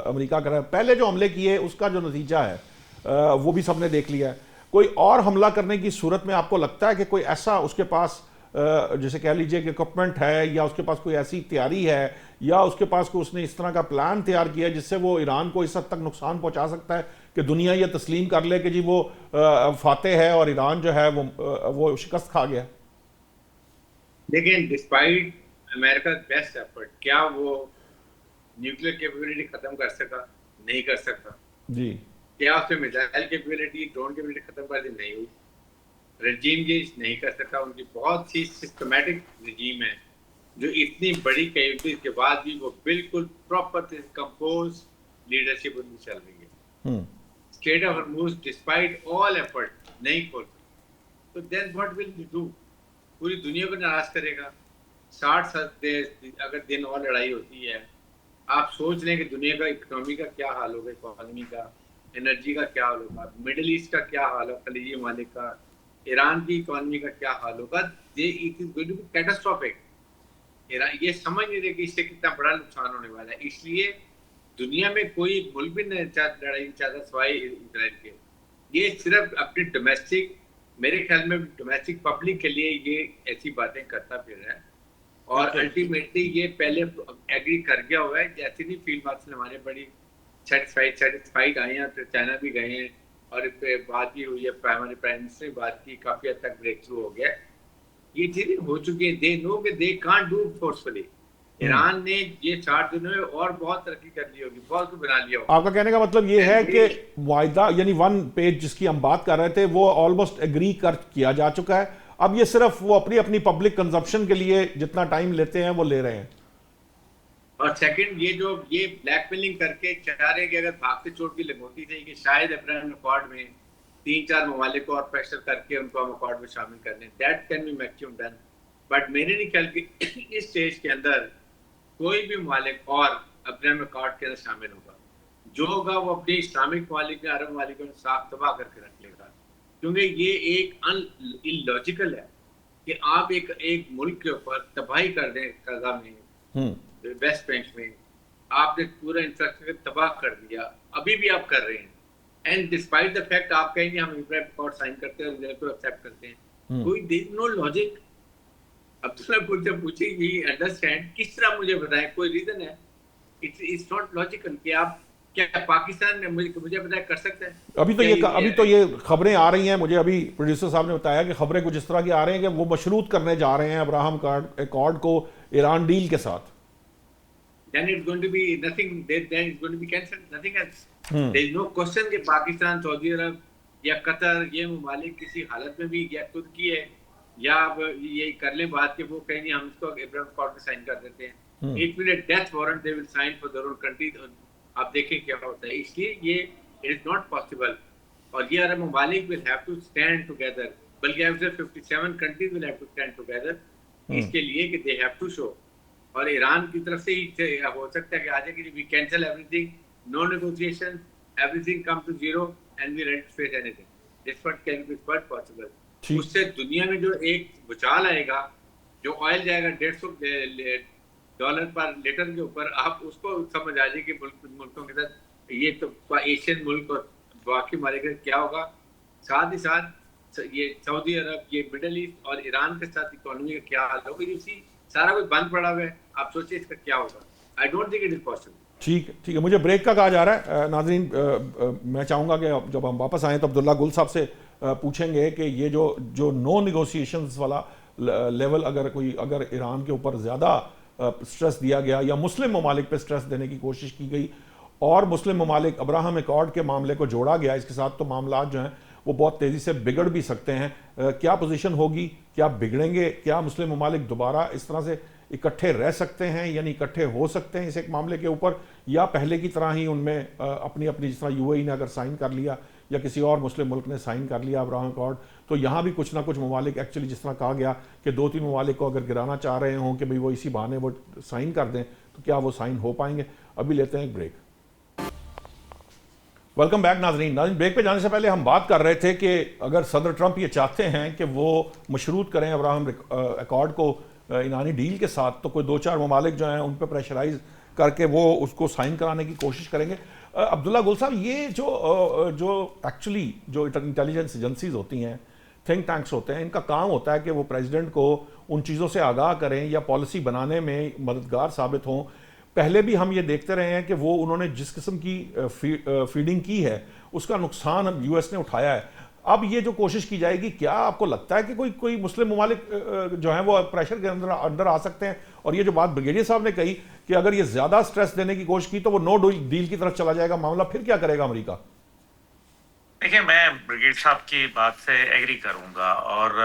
अमेरिका कर रहा है, पहले जो हमले किए उसका जो नतीजा है वो भी सबने देख लिया है। कोई और हमला करने की सूरत में आपको लगता है कि कोई ऐसा उसके पास जैसे कह लीजिए कि इक्विपमेंट है, या उसके पास कोई ऐसी तैयारी है, या उसके पास कोई उसने इस तरह का प्लान तैयार किया है जिससे वो ईरान को इस हद तक नुकसान पहुंचा सकता है कि दुनिया ये तस्लीम कर ले कि जी वो फातेह है और ईरान जो है वो शिकस्त खा गया? लेकिन डिस्पाइट अमेरिका बेस्ट एफर्ट, क्या वो न्यूक्लियर कैपेबिलिटी खत्म कर सका? नहीं कर सका जी। क्या उसमें मिसाइल कैपेबिलिटी, ड्रोन कैपेबिलिटी खत्म कर दी? नहीं हुई। रजीम ये नहीं कर सका। उनकी बहुत सी सिस्टमैटिक रजीम है जो इतनी बड़ी कैपेबिलिटी के बाद भी वो बिल्कुल प्रॉपर कंपोज लीडरशिप उनकी चल रही है। State of Hormuz despite all effort नहीं खोल सकते, तो then what will you do? पूरी दुनिया को नाराज करेगा। 60 अगर दिन और लड़ाई होती है, आप सोच लें कि दुनिया का इकोनॉमी का क्या हाल होगा, इकोनॉमी का, एनर्जी का क्या हाल होगा, मिडिल ईस्ट का क्या हाल होगा, खलीजी ममालिक का, ईरान की इकोनॉमी का क्या हाल होगा। It is going to be catastrophic. ये समझ नहीं रहे कि इससे कितना बड़ा नुकसान होने वाला है। इसलिए दुनिया में कोई मुल्क भी नहीं लड़ाई चाहता सिवाय इजराइल के। ये सिर्फ अपने डोमेस्टिक, मेरे ख्याल में डोमेस्टिक पब्लिक के लिए ये ऐसी बातें करता फिर रहा है, और अल्टीमेटली ये पहले एग्री कर गया हुआ है। जैसे नहीं फील्ड मार्शल हमारे बड़ी सेटिस्फाइड आए हैं, तो चाइना भी गए हैं और इस पे बात भी हुई है, हमारे प्राइम मिनिस्टर ने बात की, काफी हद तक ब्रेक थ्रू हो गया। ये चीजें हो चुकी है। दे नो कि they can't do forcefully. Iran ने ये 4 दिनों में और बहुत तरक्की कर ली होगी, बहुत कुछ बना लिया होगा। आपका कहने का मतलब ये है कि वायदा यानी 1 पेज जिसकी हम बात कर रहे थे वो ऑलमोस्ट एग्री कर किया जा चुका है। अब ये सिर्फ वो अपनी अपनी पब्लिक कंजप्शन के लिए जितना टाइम लेते हैं वो ले रहे हैं। और सेकंड, ये ब्लैकमेलिंग करके चाह रहे हैं कि अगर भागते चोट की लगोती थी कि शायद अब्राहम अकॉर्ड में 3-4 ममालिक को और प्रेशर करके उनको हम अकॉर्ड में शामिल कर लें, that can be maximum done. But मेरे नहीं ख्याल कि इस स्टेज के अंदर कोई भी ममालिक और अब्राहम अकॉर्ड के अंदर शामिल होगा। जो होगा वो अपने इस्लामिक ममालिक, अरब ममालिक को साफ तबाह करके रख लेगा, क्योंकि ये एक इलॉजिकल है कि आप एक मुल्क के ऊपर तबाही कर दें। गजा में, वेस्ट बैंक में आपने पूरा इंफ्रास्ट्रक्चर तबाह कर दिया, अभी भी आप कर रहे हैं। एंड डिस्पाइट द फैक्ट आप कहेंगे हम अब्राहम अकॉर्ड साइन करते हैं और इजराइल को एक्सेप्ट करते हैं। कोई देयर नो लॉजिक। अब्दुल्ला मुझसे पूछे ये अंडरस्टैंड, किस तरह मुझे बताएं, कोई रीजन है? इट्स नॉट लॉजिकल कि आप क्या पाकिस्तान में मुझे बताया कर सकते हैं। अभी तो ये खबरें आ रही हैं, मुझे अभी प्रोड्यूसर साहब ने बताया कि खबरें कुछ इस तरह की आ रही हैं कि वो मशरूत करने जा रहे हैं अब्राहम अकॉर्ड को ईरान डील के साथ। Then it's going to be nothing. Then it's going to be cancelled. Nothing else. There is no question कि पाकिस्तान, सऊदी अरब या कतर, ये ममालिक किसी हालत में भी, या तुर्की है, या अब ये कर लें बात कि वो कहेंगे हम इसको अब्राहम अकॉर्ड में साइन कर देते हैं। It will a death warrant they will sign for their own country. आप देखें क्या होता है। इसलिए ये it is not possible. और ये अरब ममालिक will have to stand together. बल्कि I would say 57 countries will have to stand together. इसके लिए कि they have to show। और ईरान की तरफ से ही हो सकता है कि आज कि we cancel everything, no negotiation, everything come to zero and we ready to face anything. This what can be but possible. उससे दुनिया में जो एक भूचाल आएगा, जो ऑयल जाएगा $150 पर लीटर के ऊपर, आप उसको समझ आ जाए कि मुल्कों के साथ ये तो एशियन मुल्क और बाकी हमारे क्या होगा। साथ ही साथ ये सऊदी अरब, ये मिडल ईस्ट और ईरान के साथ इकोनॉमी का क्या हाल होगा, ये सारा कुछ बंद पड़ा हुआ है। आप सोचिए इसका क्या होगा। I don't think it is possible. ठीक है, मुझे ब्रेक का कहा जा रहा है। नाज़रीन, मैं चाहूँगा कि जब हम वापस आएँ तो अब्दुल्ला गुल साहब से पूछेंगे कि ये जो नो निगोशिएशंस वाला लेवल अगर ईरान के ऊपर ज़्यादा स्ट्रेस दिया गया या मुस्लिम ममालिक पे स्ट्रेस देने की कोशिश की गई और मुस्लिम ममालिक अब्राहम एकॉर्ड के मामले को जोड़ा गया इसके साथ, तो मामला जो हैं वो बहुत तेज़ी से बिगड़ भी सकते हैं। क्या पोजीशन होगी, क्या बिगड़ेंगे, क्या मुस्लिम ममालिक दोबारा इस तरह से इकट्ठे रह सकते हैं, यानी इकट्ठे हो सकते हैं इस एक मामले के ऊपर, या पहले की तरह ही उनमें अपनी अपनी, जिस तरह यूएई ने अगर साइन कर लिया या किसी और मुस्लिम मुल्क ने साइन कर लिया अब्राहम एकॉर्ड, तो यहाँ भी कुछ ना कुछ ममालिक एक्चुअली, जिस तरह कहा गया कि 2-3 ममालिक को अगर गिराना चाह रहे हों कि भाई वो इसी बहाने वो साइन कर दें, तो क्या वो साइन हो पाएंगे? अभी लेते हैं एक ब्रेक। वेलकम बैक नाज़रीन। ब्रेक पे जाने से पहले हम बात कर रहे थे कि अगर सदर ट्रंप ये चाहते हैं कि वो मशरूत करें अब्राहम एकॉर्ड को ईरानी डील के साथ, तो कोई 2-4 ममालिक जो हैं उन पर प्रेशराइज करके वो उसको साइन कराने की कोशिश करेंगे। अब्दुल्ला गुल साहब, ये जो एक्चुअली जो इंटेलिजेंस एजेंसीज होती हैं, थिंक टैंक्स होते हैं, इनका काम होता है कि वो प्रेसिडेंट को उन चीज़ों से आगाह करें या पॉलिसी बनाने में मददगार साबित हों। पहले भी हम ये देखते रहे हैं कि वो उन्होंने जिस किस्म की फीडिंग की है उसका नुकसान अब यूएस ने उठाया है। अब ये जो कोशिश की जाएगी, क्या आपको लगता है कि कोई मुस्लिम ममालिक जो हैं वो प्रेशर के अंदर आ सकते हैं? और ये जो बात ब्रिगेडियर साहब ने कही कि अगर ये ज़्यादा स्ट्रेस देने की कोशिश की तो वो नो डील की तरफ चला जाएगा मामला, फिर क्या करेगा अमेरिका? देखिए, मैं ब्रिगेड साहब की बात से एग्री करूंगा और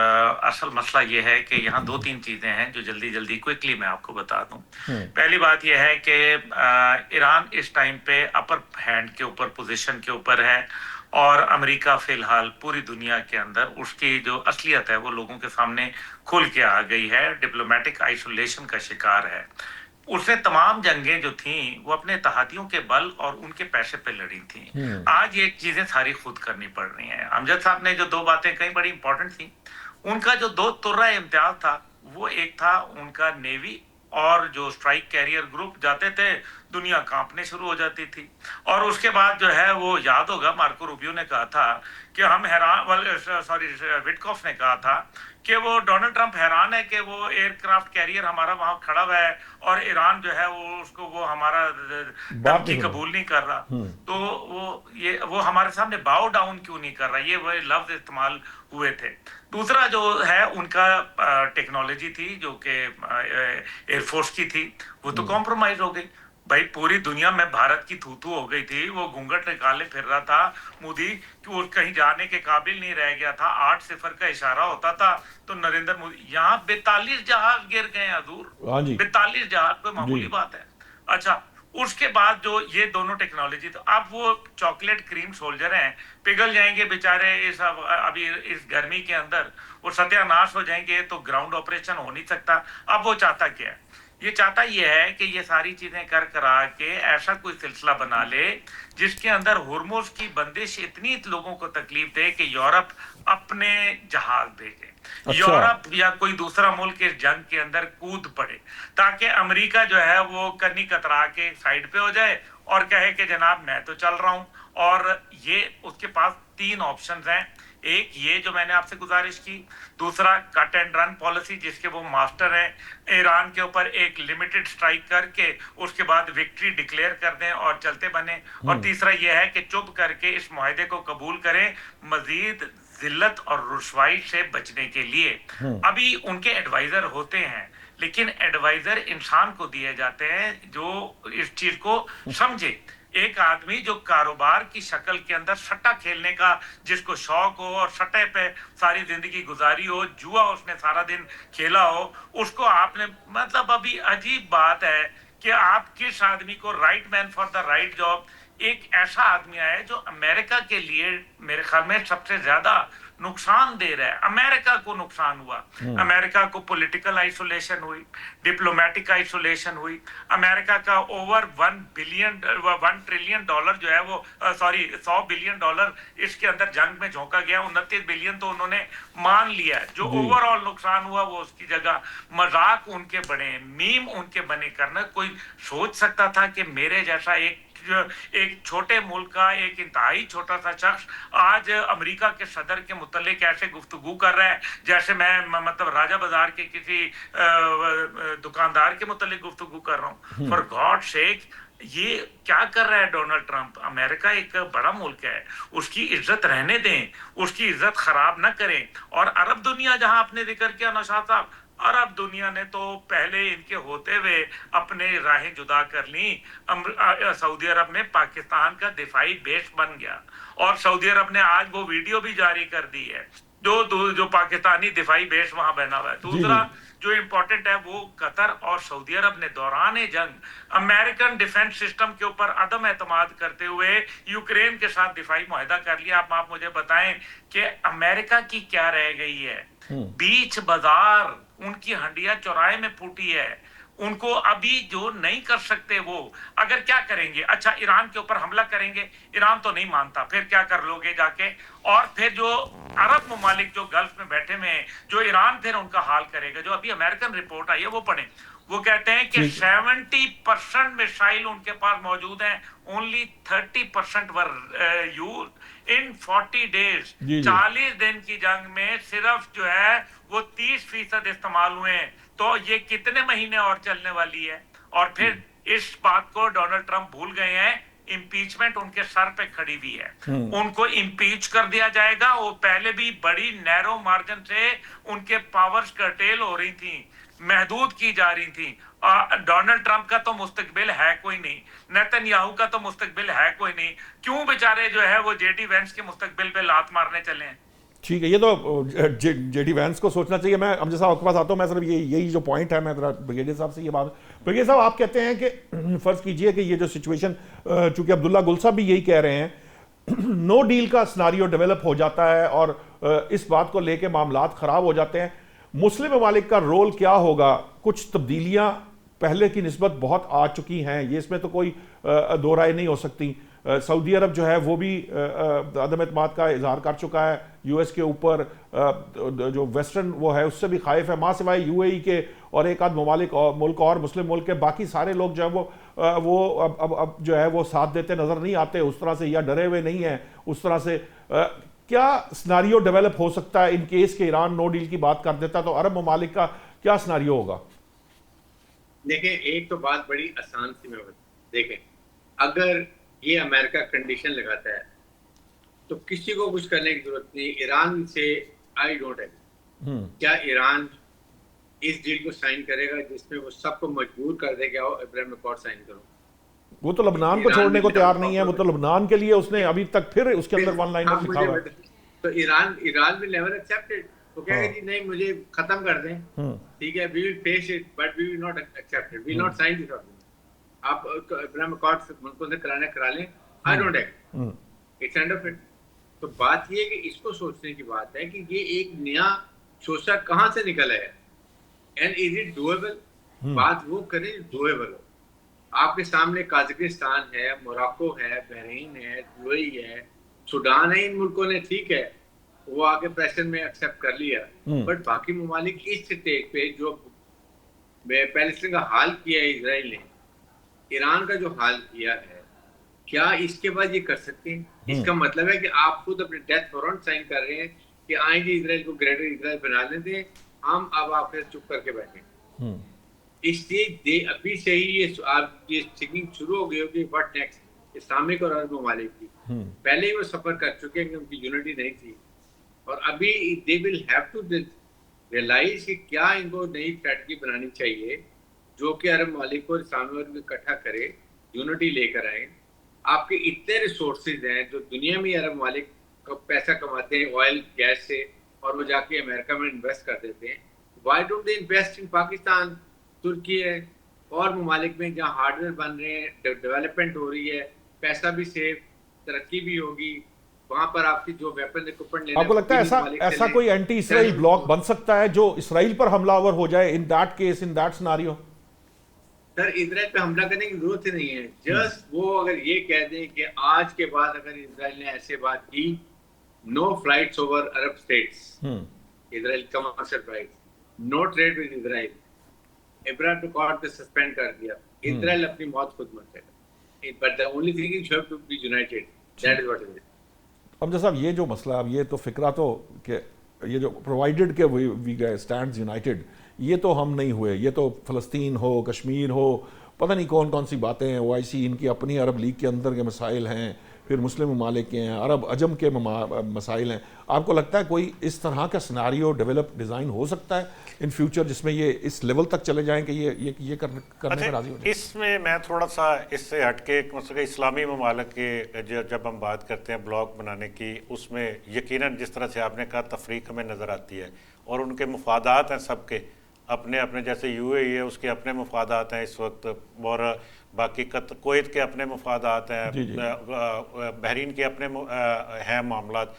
असल मसला ये है कि यहाँ 2-3 चीजें हैं जो जल्दी क्विकली मैं आपको बता दूं। पहली बात यह है कि ईरान इस टाइम पे अपर हैंड के ऊपर, पोजीशन के ऊपर है और अमेरिका फिलहाल पूरी दुनिया के अंदर उसकी जो असलियत है वो लोगों के सामने खुल के आ गई है, डिप्लोमेटिक आइसोलेशन का शिकार है। उसने तमाम जंगें जो थी वो अपने तहातियों के बल और उनके पैसे पे लड़ी थी। आज ये चीजें सारी खुद करनी पड़ रही हैं। अमजद साहब ने जो 2 बातें कही बड़ी इंपॉर्टेंट थी। उनका जो 2 तुर्रा इम्तियाज था, वो एक था उनका नेवी और जो स्ट्राइक कैरियर ग्रुप जाते थे, दुनिया कांपने शुरू हो जाती थी। और उसके बाद जो है वो याद होगा, मार्को रूबियो ने कहा था कि हम हैरान, विटकॉफ ने कहा था कि वो डोनाल्ड ट्रंप हैरान है कि वो एयरक्राफ्ट कैरियर हमारा वहां खड़ा हुआ है और ईरान जो है वो हमारा धमकी कबूल नहीं कर रहा। तो वो हमारे सामने बाउ डाउन क्यों नहीं कर रहा, ये वो लफ्ज इस्तेमाल हुए थे। दूसरा जो है उनका टेक्नोलॉजी थी जो कि एयरफोर्स की थी, वो तो कॉम्प्रोमाइज हो गई। भाई पूरी दुनिया में भारत की थूथू हो गई थी, वो घूंघट निकाले फिर रहा था मोदी कि वो कहीं जाने के काबिल नहीं रह गया था। 8 सिफर का इशारा होता था तो नरेंद्र मोदी, यहाँ 42 जहाज गिर गए हजूर, 42 जहाज कोई मामूली बात है। अच्छा, उसके बाद जो ये दोनों टेक्नोलॉजी, तो अब वो चॉकलेट क्रीम सोल्जर हैं, पिघल जाएंगे बेचारे अभी इस गर्मी के अंदर, वो सत्यानाश हो जाएंगे, तो ग्राउंड ऑपरेशन हो नहीं सकता। अब वो चाहता क्या है? ये चाहता ये है कि ये सारी चीजें कर करा के ऐसा कोई सिलसिला बना ले जिसके अंदर हुर्मुज की बंदिश इतनी लोगों को तकलीफ दे कि यूरोप अपने जहाज भेजे। अच्छा। यूरोप या कोई दूसरा मुल्क इस जंग के अंदर कूद पड़े ताकि अमेरिका जो है वो कन्नी कतरा के साइड पे हो जाए और कहे कि जनाब मैं तो चल रहा हूं। और ये उसके पास 3 ऑप्शंस हैं। एक ये जो मैंने आपसे गुजारिश की, दूसरा कट एंड रन पॉलिसी जिसके वो मास्टर हैं, ईरान के ऊपर एक लिमिटेड स्ट्राइक करके उसके बाद विक्ट्री डिक्लेयर कर दें और चलते बने, और तीसरा ये है कि चुप करके इस मुआहदे को कबूल करें मजीद जिल्लत और रुसवाई से बचने के लिए। अभी उनके एडवाइजर होते हैं, लेकिन एडवाइजर इंसान को दिए जाते हैं जो इस चीज को समझे। एक आदमी जो कारोबार की शक्ल के अंदर सट्टा खेलने का जिसको शौक हो और सट्टे पे सारी जिंदगी गुजारी हो, जुआ उसने सारा दिन खेला हो, उसको आपने, मतलब अभी अजीब बात है कि आप किस आदमी को right man for the right job, एक ऐसा आदमी आया जो अमेरिका के लिए मेरे ख्याल में सबसे ज्यादा नुकसान दे रहा है। अमेरिका को नुकसान हुआ, अमेरिका को पॉलिटिकल आइसोलेशन हुई, डिप्लोमेटिक आइसोलेशन हुई। अमेरिका का ओवर $1 ट्रिलियन जो है वो 100 बिलियन डॉलर इसके अंदर जंग में झोंका गया। 29 बिलियन तो उन्होंने मान लिया। जो ओवरऑल नुकसान हुआ वो उसकी जगह मजाक उनके बने, मीम उनके बने करना। कोई सोच सकता था कि मेरे जैसा एक एक छोटे मुल्क का एक इंतहाई छोटा सा शख्स आज अमेरिका के सदर के मुतल्लिक ऐसे गुफ्तगू कर रहा है जैसे मैं मतलब राजा बाजार के किसी दुकानदार के मुतल्लिक गुफ्तगू कर रहा हूँ। फॉर गॉड सेक, ये क्या कर रहा है डोनाल्ड ट्रंप? अमेरिका एक बड़ा मुल्क है, उसकी इज्जत रहने दें, उसकी इज्जत खराब ना करें। और अरब दुनिया, जहां आपने जिक्र किया नौशाद साहब, अरब दुनिया ने तो पहले इनके होते हुए अपने राहें जुदा कर ली। सऊदी अरब में पाकिस्तान का दिफाई बेस बन गया और सऊदी अरब ने आज वो वीडियो भी जारी कर दी है जो पाकिस्तानी दिफाई बेस वहां बना हुआ है। दूसरा जो इम्पोर्टेंट है वो कतर और सऊदी अरब ने दौरान जंग अमेरिकन डिफेंस सिस्टम के ऊपर अदम एतमाद करते हुए यूक्रेन के साथ दिफाई मुआहदा कर लिया। आप मुझे बताएं कि अमेरिका की क्या रह गई है? बीच बाजार उनकी हंडिया चौराहे में फूटी है। उनको अभी जो नहीं कर सकते वो अगर क्या करेंगे? अच्छा, ईरान के ऊपर हमला करेंगे, ईरान तो नहीं मानता, फिर क्या कर लोगे जाके? और फिर जो अरब ममालिक जो गल्फ में बैठे हुए हैं, जो ईरान फिर उनका हाल करेगा। जो अभी अमेरिकन रिपोर्ट आई है वो पढ़ें, वो कहते हैं कि 70% मिसाइल उनके पास मौजूद हैं, only 30% were used in 40 days. 40 दिन की जंग में सिर्फ जो है वो 30% इस्तेमाल हुए हैं। तो ये कितने महीने और चलने वाली है? और फिर इस बात को डोनाल्ड ट्रंप भूल गए हैं, इम्पीचमेंट उनके सर पे खड़ी हुई है। उनको इम्पीच कर दिया जाएगा। वो पहले भी बड़ी नैरो मार्जिन से उनके पावर्स कर्टेल हो रही थी, महदूद की जा रही थी। डोनाल्ड ट्रंप का तो मुस्तकबिल है कोई नहीं, नेतन्याहू का तो मुस्तकबिल है कोई नहीं। क्यों बेचारे जो है वो जेडी वेंस के मुस्तकबिल पे लात मारने चले हैं? ठीक है, ये तो जेडी वैंस को सोचना चाहिए। मैं अमजद साहब आपके पास आता हूँ। मैं सिर्फ यही जो पॉइंट है, मैं जरा ब्रिगेडियर साहब से ये बात, ब्रिगेडियर साहब आप कहते हैं कि फर्ज कीजिए कि ये जो सिचुएशन, चूंकि अब्दुल्ला गुल साहब भी यही कह रहे हैं, नो डील का सिनारियो डेवलप हो जाता है और इस बात को लेके मामलात खराब हो जाते हैं। मुस्लिम ममालिक का रोल क्या होगा? कुछ तब्दीलियां पहले की निस्बत बहुत आ चुकी हैं, ये इसमें तो कोई दो राय नहीं हो सकती। सऊदी अरब जो है वो भी अदम एतमाद का इजहार कर चुका है यूएस के ऊपर। जो वेस्टर्न वो है उससे भी खाइफ है, मां सिवाय यूएई के और एक आध ममालिक और मुल्क और मुस्लिम मुल्क के। बाकी सारे लोग जो है वो अब जो है वो साथ देते नजर नहीं आते उस तरह से, या डरे हुए नहीं हैं उस तरह से। क्या स्नारियो डेवलप हो सकता है इन केस के ईरान नो डील की बात कर देता, तो अरब ममालिक का क्या स्नारियो होगा? देखें, एक तो बात बड़ी आसान सी मैं देखें, अगर ये अमेरिका कंडीशन लगाता है तो किसी को कुछ करने की जरूरत नहीं। ईरान से आई डोंट एग्री। क्या ईरान इस डील को साइन करेगा जिसमें वो सबको मजबूर कर दे कि आओ अब्राहम अकॉर्ड साइन करो? वो तो लबनान को छोड़ने को तैयार नहीं है। वो तो लबनान के लिए उसने अभी तक फिर उसके अंदर वन लाइनर लिखा हुआ है। तो ईरान विल नेवर एक्सेप्टेड। तो कहेगा जी नहीं, मुझे खत्म कर दें, ठीक है, we will face it but we will not accept it, we will not sign this agreement. आप अब्राहम अकॉर्ड मुल्कों से करा लें, I don't agree, it's end of it. तो बात ये है कि इसको सोचने की बात है कि ये एक नया शोषा कहाँ से निकला है एंड इज इट डूएबल। बात वो करें डूएबल हो। आपके सामने काजाकिस्तान है, मोरक्को है, बहरीन है, यूएई है, सूडान है। इन मुल्कों ने ठीक है वो आगे प्रेशर में एक्सेप्ट कर लिया, बट बाकी ममालिक इस स्टेज पे जो पैलेस्टीन का हाल किया है इजराइल ने, ईरान का जो हाल किया है, क्या इसके बाद ये कर सकते हैं? इसका मतलब है कि आप खुद अपने डेथ वारंट साइन कर रहे हैं कि आएंगे इजराइल को ग्रेटर इजराइल बना लेते, हम अब आप चुप करके बैठे। इसलिए अभी से ही ये थिंकिंग शुरू हो गई होगी व्हाट नेक्स्ट इस्लामिक और अरब ममालिक की। पहले ही वो सफर कर चुके हैं कि उनकी यूनिटी नहीं थी, और अभी they will have to realise कि क्या इनको नई स्ट्रेटजी बनानी चाहिए जो कि अरब ममालिक को इस्लामिक को इकट्ठा करे, यूनिटी लेकर आए। आपके इतने रिसोर्सेज हैं जो दुनिया में अरब ममालिक को पैसा कमाते हैं ऑयल गैस से, और वो जाके अमेरिका में इन्वेस्ट कर देते हैं। Why don't they invest in Pakistan, तुर्की है और ममालिक में जहाँ हार्डवेयर बन रहे हैं, डेवलपमेंट हो रही है, पैसा भी सेव, तरक्की भी होगी, वहां पर आपकी जो वेपन इक्विपमेंट। आपको लगता है ऐसा कोई एंटी इसराइल ब्लॉक बन सकता है जो इसराइल पर हमलावर हो जाए in that case, in that scenario? Sir, Israel पे हमला करने की जरूरत ही नहीं है। जस्ट वो अगर ये कह दें कि आज के बाद अगर इजराइल ने ऐसे बात की, no flights over Arab states, Israel commercial flights, no trade with Israel, Ibrahim accord को सस्पेंड कर दिया, इजराइल अपनी मौत खुद मर जाएगा। but the only thing is you have to be united. That is what it is. Amjad साहब, ये जो मसला, अब ये तो फिक्रा तो कि ये जो प्रोवाइडेड के वी गए स्टैंड्स यूनाइटेड, ये तो हम नहीं हुए। ये तो फ़लस्तीन हो, कश्मीर हो, पता नहीं कौन कौन सी बातें हैं, OIC इनकी अपनी अरब लीग के अंदर के मसाइल हैं, फिर मुस्लिम ममालिक के हैं, अरब अजम के मसाइल हैं। आपको लगता है कोई इस तरह का सिनारियो डेवलप डिज़ाइन हो सकता है इन फ्यूचर जिसमें ये इस लेवल तक चले जाएं कि ये करने पर राजी हो जाए? इसमें मैं थोड़ा सा इससे हटके मतलब इस्लामी ममालिक के जब हम बात करते हैं ब्लॉक बनाने की, उसमें यकीनन जिस तरह से आपने कहा तफरीक हमें नज़र आती है और उनके मफादात हैं सबके अपने अपने, जैसे UAE है उसके अपने मफादात हैं इस वक्त, और बाकी कुवैत के अपने मफादात हैं, बहरीन के अपने हैं मामलात,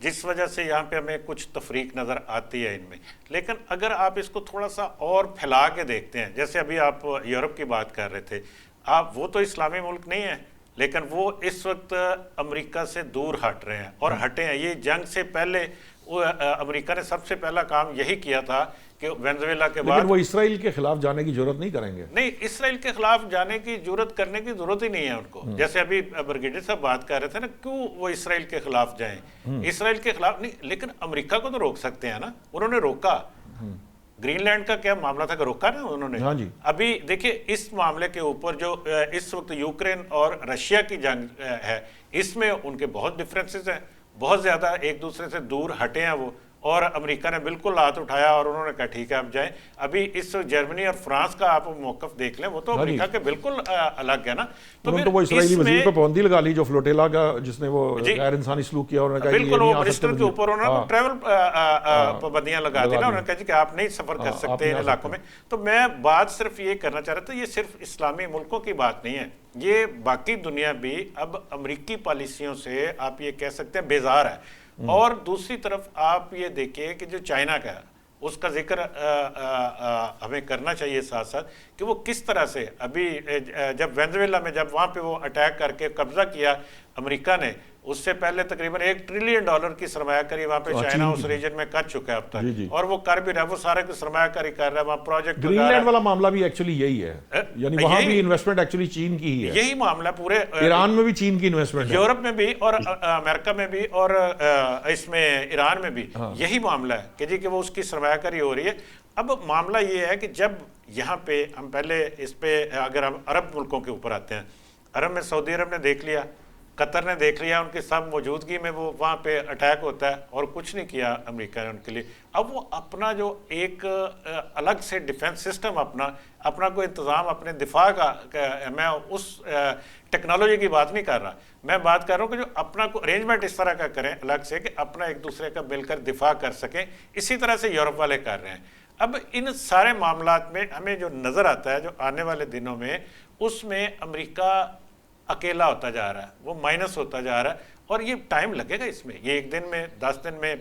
जिस वजह से यहाँ पे हमें कुछ तफरीक नज़र आती है इनमें। लेकिन अगर आप इसको थोड़ा सा और फैला के देखते हैं, जैसे अभी आप यूरोप की बात कर रहे थे, आप वो तो इस्लामी मुल्क नहीं है, लेकिन वो इस वक्त अमेरिका से दूर हट रहे हैं और हटे हैं। ये जंग से पहले अमेरिका ने सबसे पहला काम यही किया था कि वेनेजुएला के बाद, वो इसराइल के खिलाफ जाने की जरूरत नहीं करेंगे। नहीं, इसराइल के खिलाफ जाने की जरूरत करने की जरूरत ही नहीं है उनको। जैसे अभी ब्रिगेडियर साहब बात कर रहे थे ना, क्यों वो इसराइल के खिलाफ जाएं? इसराइल के खिलाफ नहीं, लेकिन अमेरिका को तो रोक सकते हैं ना। उन्होंने रोका। ग्रीनलैंड का क्या मामला था कि रोका ना उन्होंने। हाँ जी। अभी देखिए इस मामले के ऊपर जो इस वक्त यूक्रेन और रशिया की जंग है, इसमें उनके बहुत डिफरेंसेस हैं, बहुत ज्यादा एक दूसरे से दूर हटे हैं वो, और अमेरिका ने बिल्कुल हाथ उठाया और उन्होंने कहा ठीक है अब जाएं। अभी इस जर्मनी और फ्रांस का आप मौकफ देख लें, वो तो अमेरिका के बिल्कुल अलग है ना। तो वो इस्राएली वजीर पे पाबंदी लगा ली जो फ्लोटेला का, जिसने वो गैर इंसानी सलूक किया, उन्होंने कहा बिल्कुल वो मिनिस्टर के ऊपर उन्होंने ट्रैवल पाबंदियां लगा दी ना, उन्होंने कहा कि आप नहीं सफर कर सकते इन इलाकों में। तो मैं बात सिर्फ ये करना चाह रहा था, ये सिर्फ इस्लामी मुल्कों की बात नहीं है, ये बाकी दुनिया भी अब अमरीकी पॉलिसियों से आप ये कह सकते हैं बेजार है। और दूसरी तरफ आप ये देखिए कि जो चाइना का उसका जिक्र हमें करना चाहिए साथ साथ, कि वो किस तरह से अभी जब वेनेजुएला में जब वहाँ पे वो अटैक करके कब्जा किया अमेरिका ने, उससे पहले तकरीबन $1 ट्रिलियन की सरमायाकारी वहाँ पे चाइना उस रीजन में कर चुका है अब तक, और वो कर भी रहा है, वो सारे सरमायाकारी कर रहा है, वहाँ प्रोजेक्ट। ग्रीनलैंड वाला मामला भी एक्चुअली यही है, यानी वहाँ भी इन्वेस्टमेंट एक्चुअली चीन की ही है। यही मामला पूरे ईरान में भी चीन की इन्वेस्टमेंट है, यूरोप में भी और अमेरिका में भी और इसमें ईरान में भी यही मामला है कि जी कि वो उसकी सरमायाकारी हो रही है। अब मामला ये है कि जब यहाँ पे हम पहले इस पे अगर हम अरब मुल्कों के ऊपर आते हैं, अरब में सऊदी अरब ने देख लिया, कतर ने देख लिया, उनकी सब मौजूदगी में वो वहाँ पे अटैक होता है और कुछ नहीं किया अमेरिका ने उनके लिए। अब वो अपना जो एक अलग से डिफेंस सिस्टम अपना कोई इंतज़ाम अपने दिफा का मैं उस टेक्नोलॉजी की बात नहीं कर रहा, मैं बात कर रहा हूँ कि जो अपना को अरेंजमेंट इस तरह का करें अलग से कि अपना एक दूसरे का मिलकर दिफा कर सकें। इसी तरह से यूरोप वाले कर रहे हैं। अब इन सारे मामलात में हमें जो नज़र आता है जो आने वाले दिनों में, उसमें अमेरिका अकेला होता जा रहा है, वो माइनस होता जा रहा है, और ये टाइम लगेगा इसमें। ये 1 दिन में 10 दिन में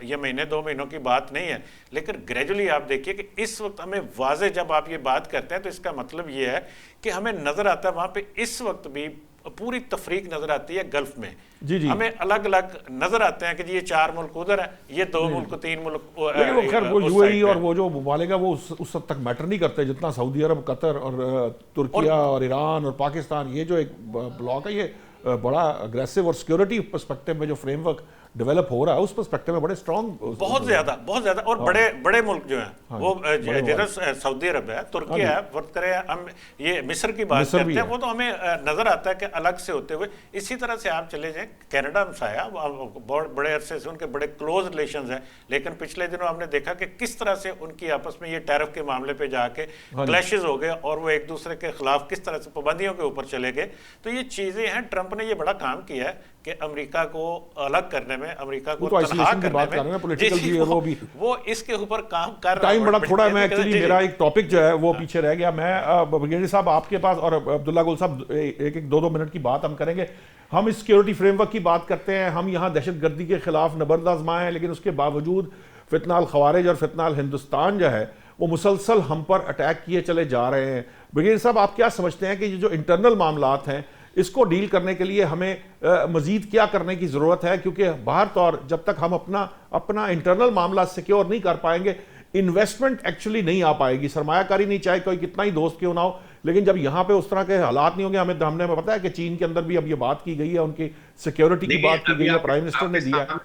ये महीने 2 महीनों की बात नहीं है, लेकिन ग्रेजुअली आप देखिए कि इस वक्त हमें वाज़े जब आप ये बात करते हैं तो इसका मतलब ये है कि हमें नज़र आता है वहाँ पे इस वक्त भी पूरी तफरीक नज़र आती है गल्फ में। जी। हमें अलग अलग नज़र आते हैं कि ये 4 मुल्क उधर है, ये 2 मुल्क 3 मुल्क। लेकिन वो खैर वो UAE और वो जो ममालिक है वो उस हद तक मैटर नहीं करते जितना सऊदी अरब, कतर और तुर्किया और ईरान और पाकिस्तान। ये जो एक ब्लॉक है ये बड़ा अग्रेसिव और सिक्योरिटी पर्सपेक्टिव में जो फ्रेमवर्क डेवलप हो रहा है उस पर्सपेक्टिव में बड़े स्ट्रॉन्ग, बहुत ज्यादा और बड़े मुल्क जो हैं वो जैसे सऊदी अरब है, तुर्किया है, फर्ज करें हम ये मिस्र की बात करते हैं, वो तो हमें नजर आता है कि अलग से होते हुए। इसी तरह से आप चले जाएं कनाडा हमसाया, बहुत बड़े अरसे से उनके बड़े क्लोज रिलेशंस हैं, लेकिन पिछले दिनों हमने देखा कि किस तरह से उनकी आपस में ये टैरिफ के मामले पे जाके क्लैशेस हो गए और वो एक दूसरे के खिलाफ किस तरह से पाबंदियों के ऊपर चले गए। तो ये चीजें हैं, ट्रंप ने ये बड़ा काम किया है कि अमेरिका को अलग करने में, अमेरिका को तनहा करने में, वो इसके ऊपर काम कर रहा है। टाइम बड़ा थोड़ा, मैं एक्चुअली मेरा एक टॉपिक जो है वो पीछे रह गया। मैं ब्रिगेडियर साहब आपके पास और अब्दुल्ला गुल साहब 1-2 मिनट की बात हम करेंगे। हम इस सिक्योरिटी फ्रेमवर्क की बात करते हैं, हम यहाँ दहशतगर्दी के खिलाफ नबर्द आजमाए हैं, लेकिन उसके बावजूद फितनाल खवारिज और फितनाल हिंदुस्तान जो है वो मुसलसल हम पर अटैक किए चले जा रहे हैं। ब्रिगेडियर साहब आप क्या समझते हैं कि ये जो इंटरनल मामलात हैं इसको डील करने के लिए हमें मजीद क्या करने की ज़रूरत है? क्योंकि बाहर तौर जब तक हम अपना इंटरनल मामला सिक्योर नहीं कर पाएंगे, इन्वेस्टमेंट एक्चुअली नहीं आ पाएगी, सरमायाकारी नहीं, चाहे कोई कितना ही दोस्त क्यों ना हो, लेकिन जब यहाँ पे उस तरह के हालात नहीं होंगे, हमने पता है कि चीन के अंदर भी अब ये बात की गई है, उनकी सिक्योरिटी की बात की गई है, प्राइम मिनिस्टर ने दिया।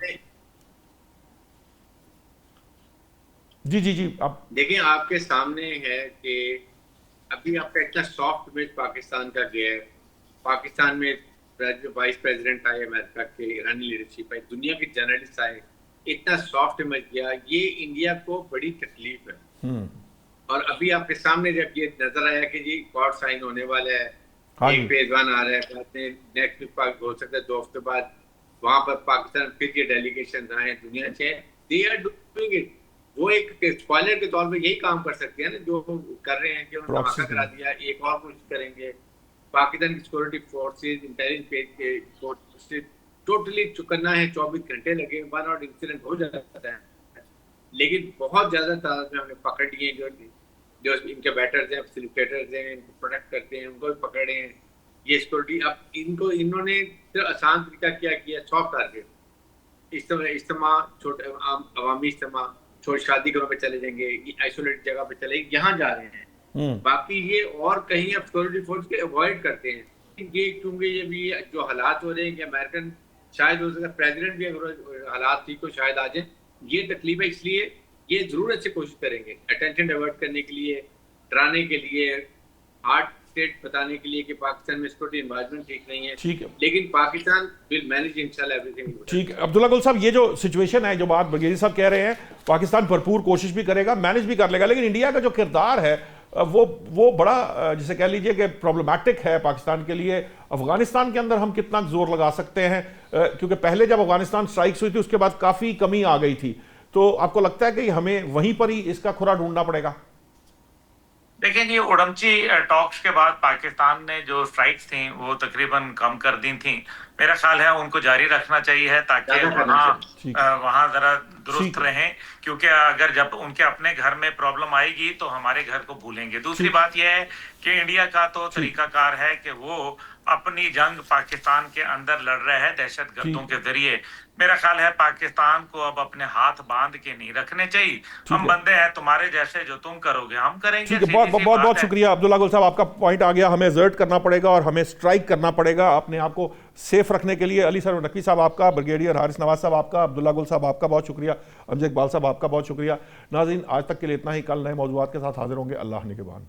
जी जी जी, आप देखिए आपके सामने है कि अभी आपका इतना सॉफ्ट इमेज पाकिस्तान का गया है। पाकिस्तान में वाइस प्रेसिडेंट आए अमेरिका के, ईरानी लीडरशिप आई, दुनिया के जर्नलिस्ट आए, इतना सॉफ्ट इमेज गया, ये इंडिया को बड़ी तकलीफ है। और अभी आपके सामने जब ये नजर आया कि जी कॉर्ड साइन होने वाला है, एक मेजबान आ रहा है, कहते हैं नेक्स्ट वीक हो सकता है 2 हफ्ते बाद वहां पर पाकिस्तान फिर ये डेलीगेशन आए दुनिया से, दे आर डूइंग इट। वो एक स्पॉइलर के तौर पे यही काम कर सकते हैं ना जो कर रहे हैं कि उन्होंने धमाका करा दिया, एक और कोशिश करेंगे। पाकिस्तान की सिक्योरिटी फोर्सेज, इंटेलिजेंस से टोटली चुकन्ना है, 24 घंटे लगे, 1 आवर इंसिडेंट हो जाता है, लेकिन बहुत ज्यादा तादाद में हमने पकड़ लिए जो इनके बैटर्स हैं, फैसिलिटेटर्स हैं, इनको प्रोटेक्ट करते हैं, उनको भी पकड़े हैं। ये सिक्योरिटी अब इन्होंने सिर्फ आसान तरीका क्या किया, सॉफ्ट टारगेट, इज्तिमा, छोटे अवामी इज्तिमा, छोटी शादी घरों पे चले जाएंगे, आइसोलेटेड जगह पे चले, यहाँ जा रहे हैं। बाकी ये और कहीं अब सिक्योरिटी फोर्स के अवॉइड करते हैं। ये क्योंकि ये भी जो हालात हो रहे हैं कि अमेरिकन शायद हो सकता है प्रेसिडेंट भी अगर हालात ठीक हो शायद आ जाए, ये तकलीफ है, इसलिए ये जरूर अच्छी कोशिश करेंगे अटेंशन डाइवर्ट करने के लिए, डराने के लिए, हार्ड स्टेट बताने के लिए कि पाकिस्तान में सिक्योरिटी एनवायरनमेंट ठीक नहीं है। ठीक है, लेकिन पाकिस्तान विल मैनेज इंशाल्लाह एवरीथिंग। ठीक है अब्दुल्ला गुल साहब, ये जो सिचुएशन है, जो बात बगेरी साहब कह रहे हैं, पाकिस्तान भरपूर कोशिश भी करेगा, मैनेज भी कर लेगा, लेकिन इंडिया का जो किरदार है वो बड़ा जिसे कह लीजिए कि प्रॉब्लमैटिक है पाकिस्तान के लिए। अफगानिस्तान के अंदर हम कितना जोर लगा सकते हैं, क्योंकि पहले जब अफगानिस्तान स्ट्राइक्स हुई थी उसके बाद काफी कमी आ गई थी, तो आपको लगता है कि हमें वहीं पर ही इसका खुरा ढूंढना पड़ेगा? देखिए जी, उड़मची टॉक्स के बाद पाकिस्तान ने जो स्ट्राइक्स थी वो तकरीबन कम कर दी थी। मेरा ख्याल है उनको जारी रखना चाहिए ताकि वहाँ जरा दुरुस्त रहें, क्योंकि अगर जब उनके अपने घर में प्रॉब्लम आएगी तो हमारे घर को भूलेंगे। दूसरी बात यह है कि इंडिया का तो तरीकाकार है कि वो अपनी जंग पाकिस्तान के अंदर लड़ रहे हैं दहशतगर्दों के जरिए। मेरा ख्याल है पाकिस्तान को अब अपने हाथ बांध के नहीं रखने चाहिए। हम बंदे हैं तुम्हारे जैसे, जो तुम करोगे हम करेंगे। बहुत शुक्रिया अब्दुल्ला गुल साहब, आपका पॉइंट आ गया। हमें एक्सर्ट करना पड़ेगा और हमें स्ट्राइक करना पड़ेगा अपने आप को सेफ रखने के लिए। अली सर नकवी साहब आपका, ब्रिगेडियर हारिस नवाज साहब आपका, अब्दुल्ला गुल साहब आपका बहुत शुक्रिया, अमजद इकबाल साहब आपका बहुत शुक्रिया। नाज़रीन, आज तक के लिए इतना ही। कल नए मौजूदात के साथ हाजिर होंगे। अल्लाह निगहबान।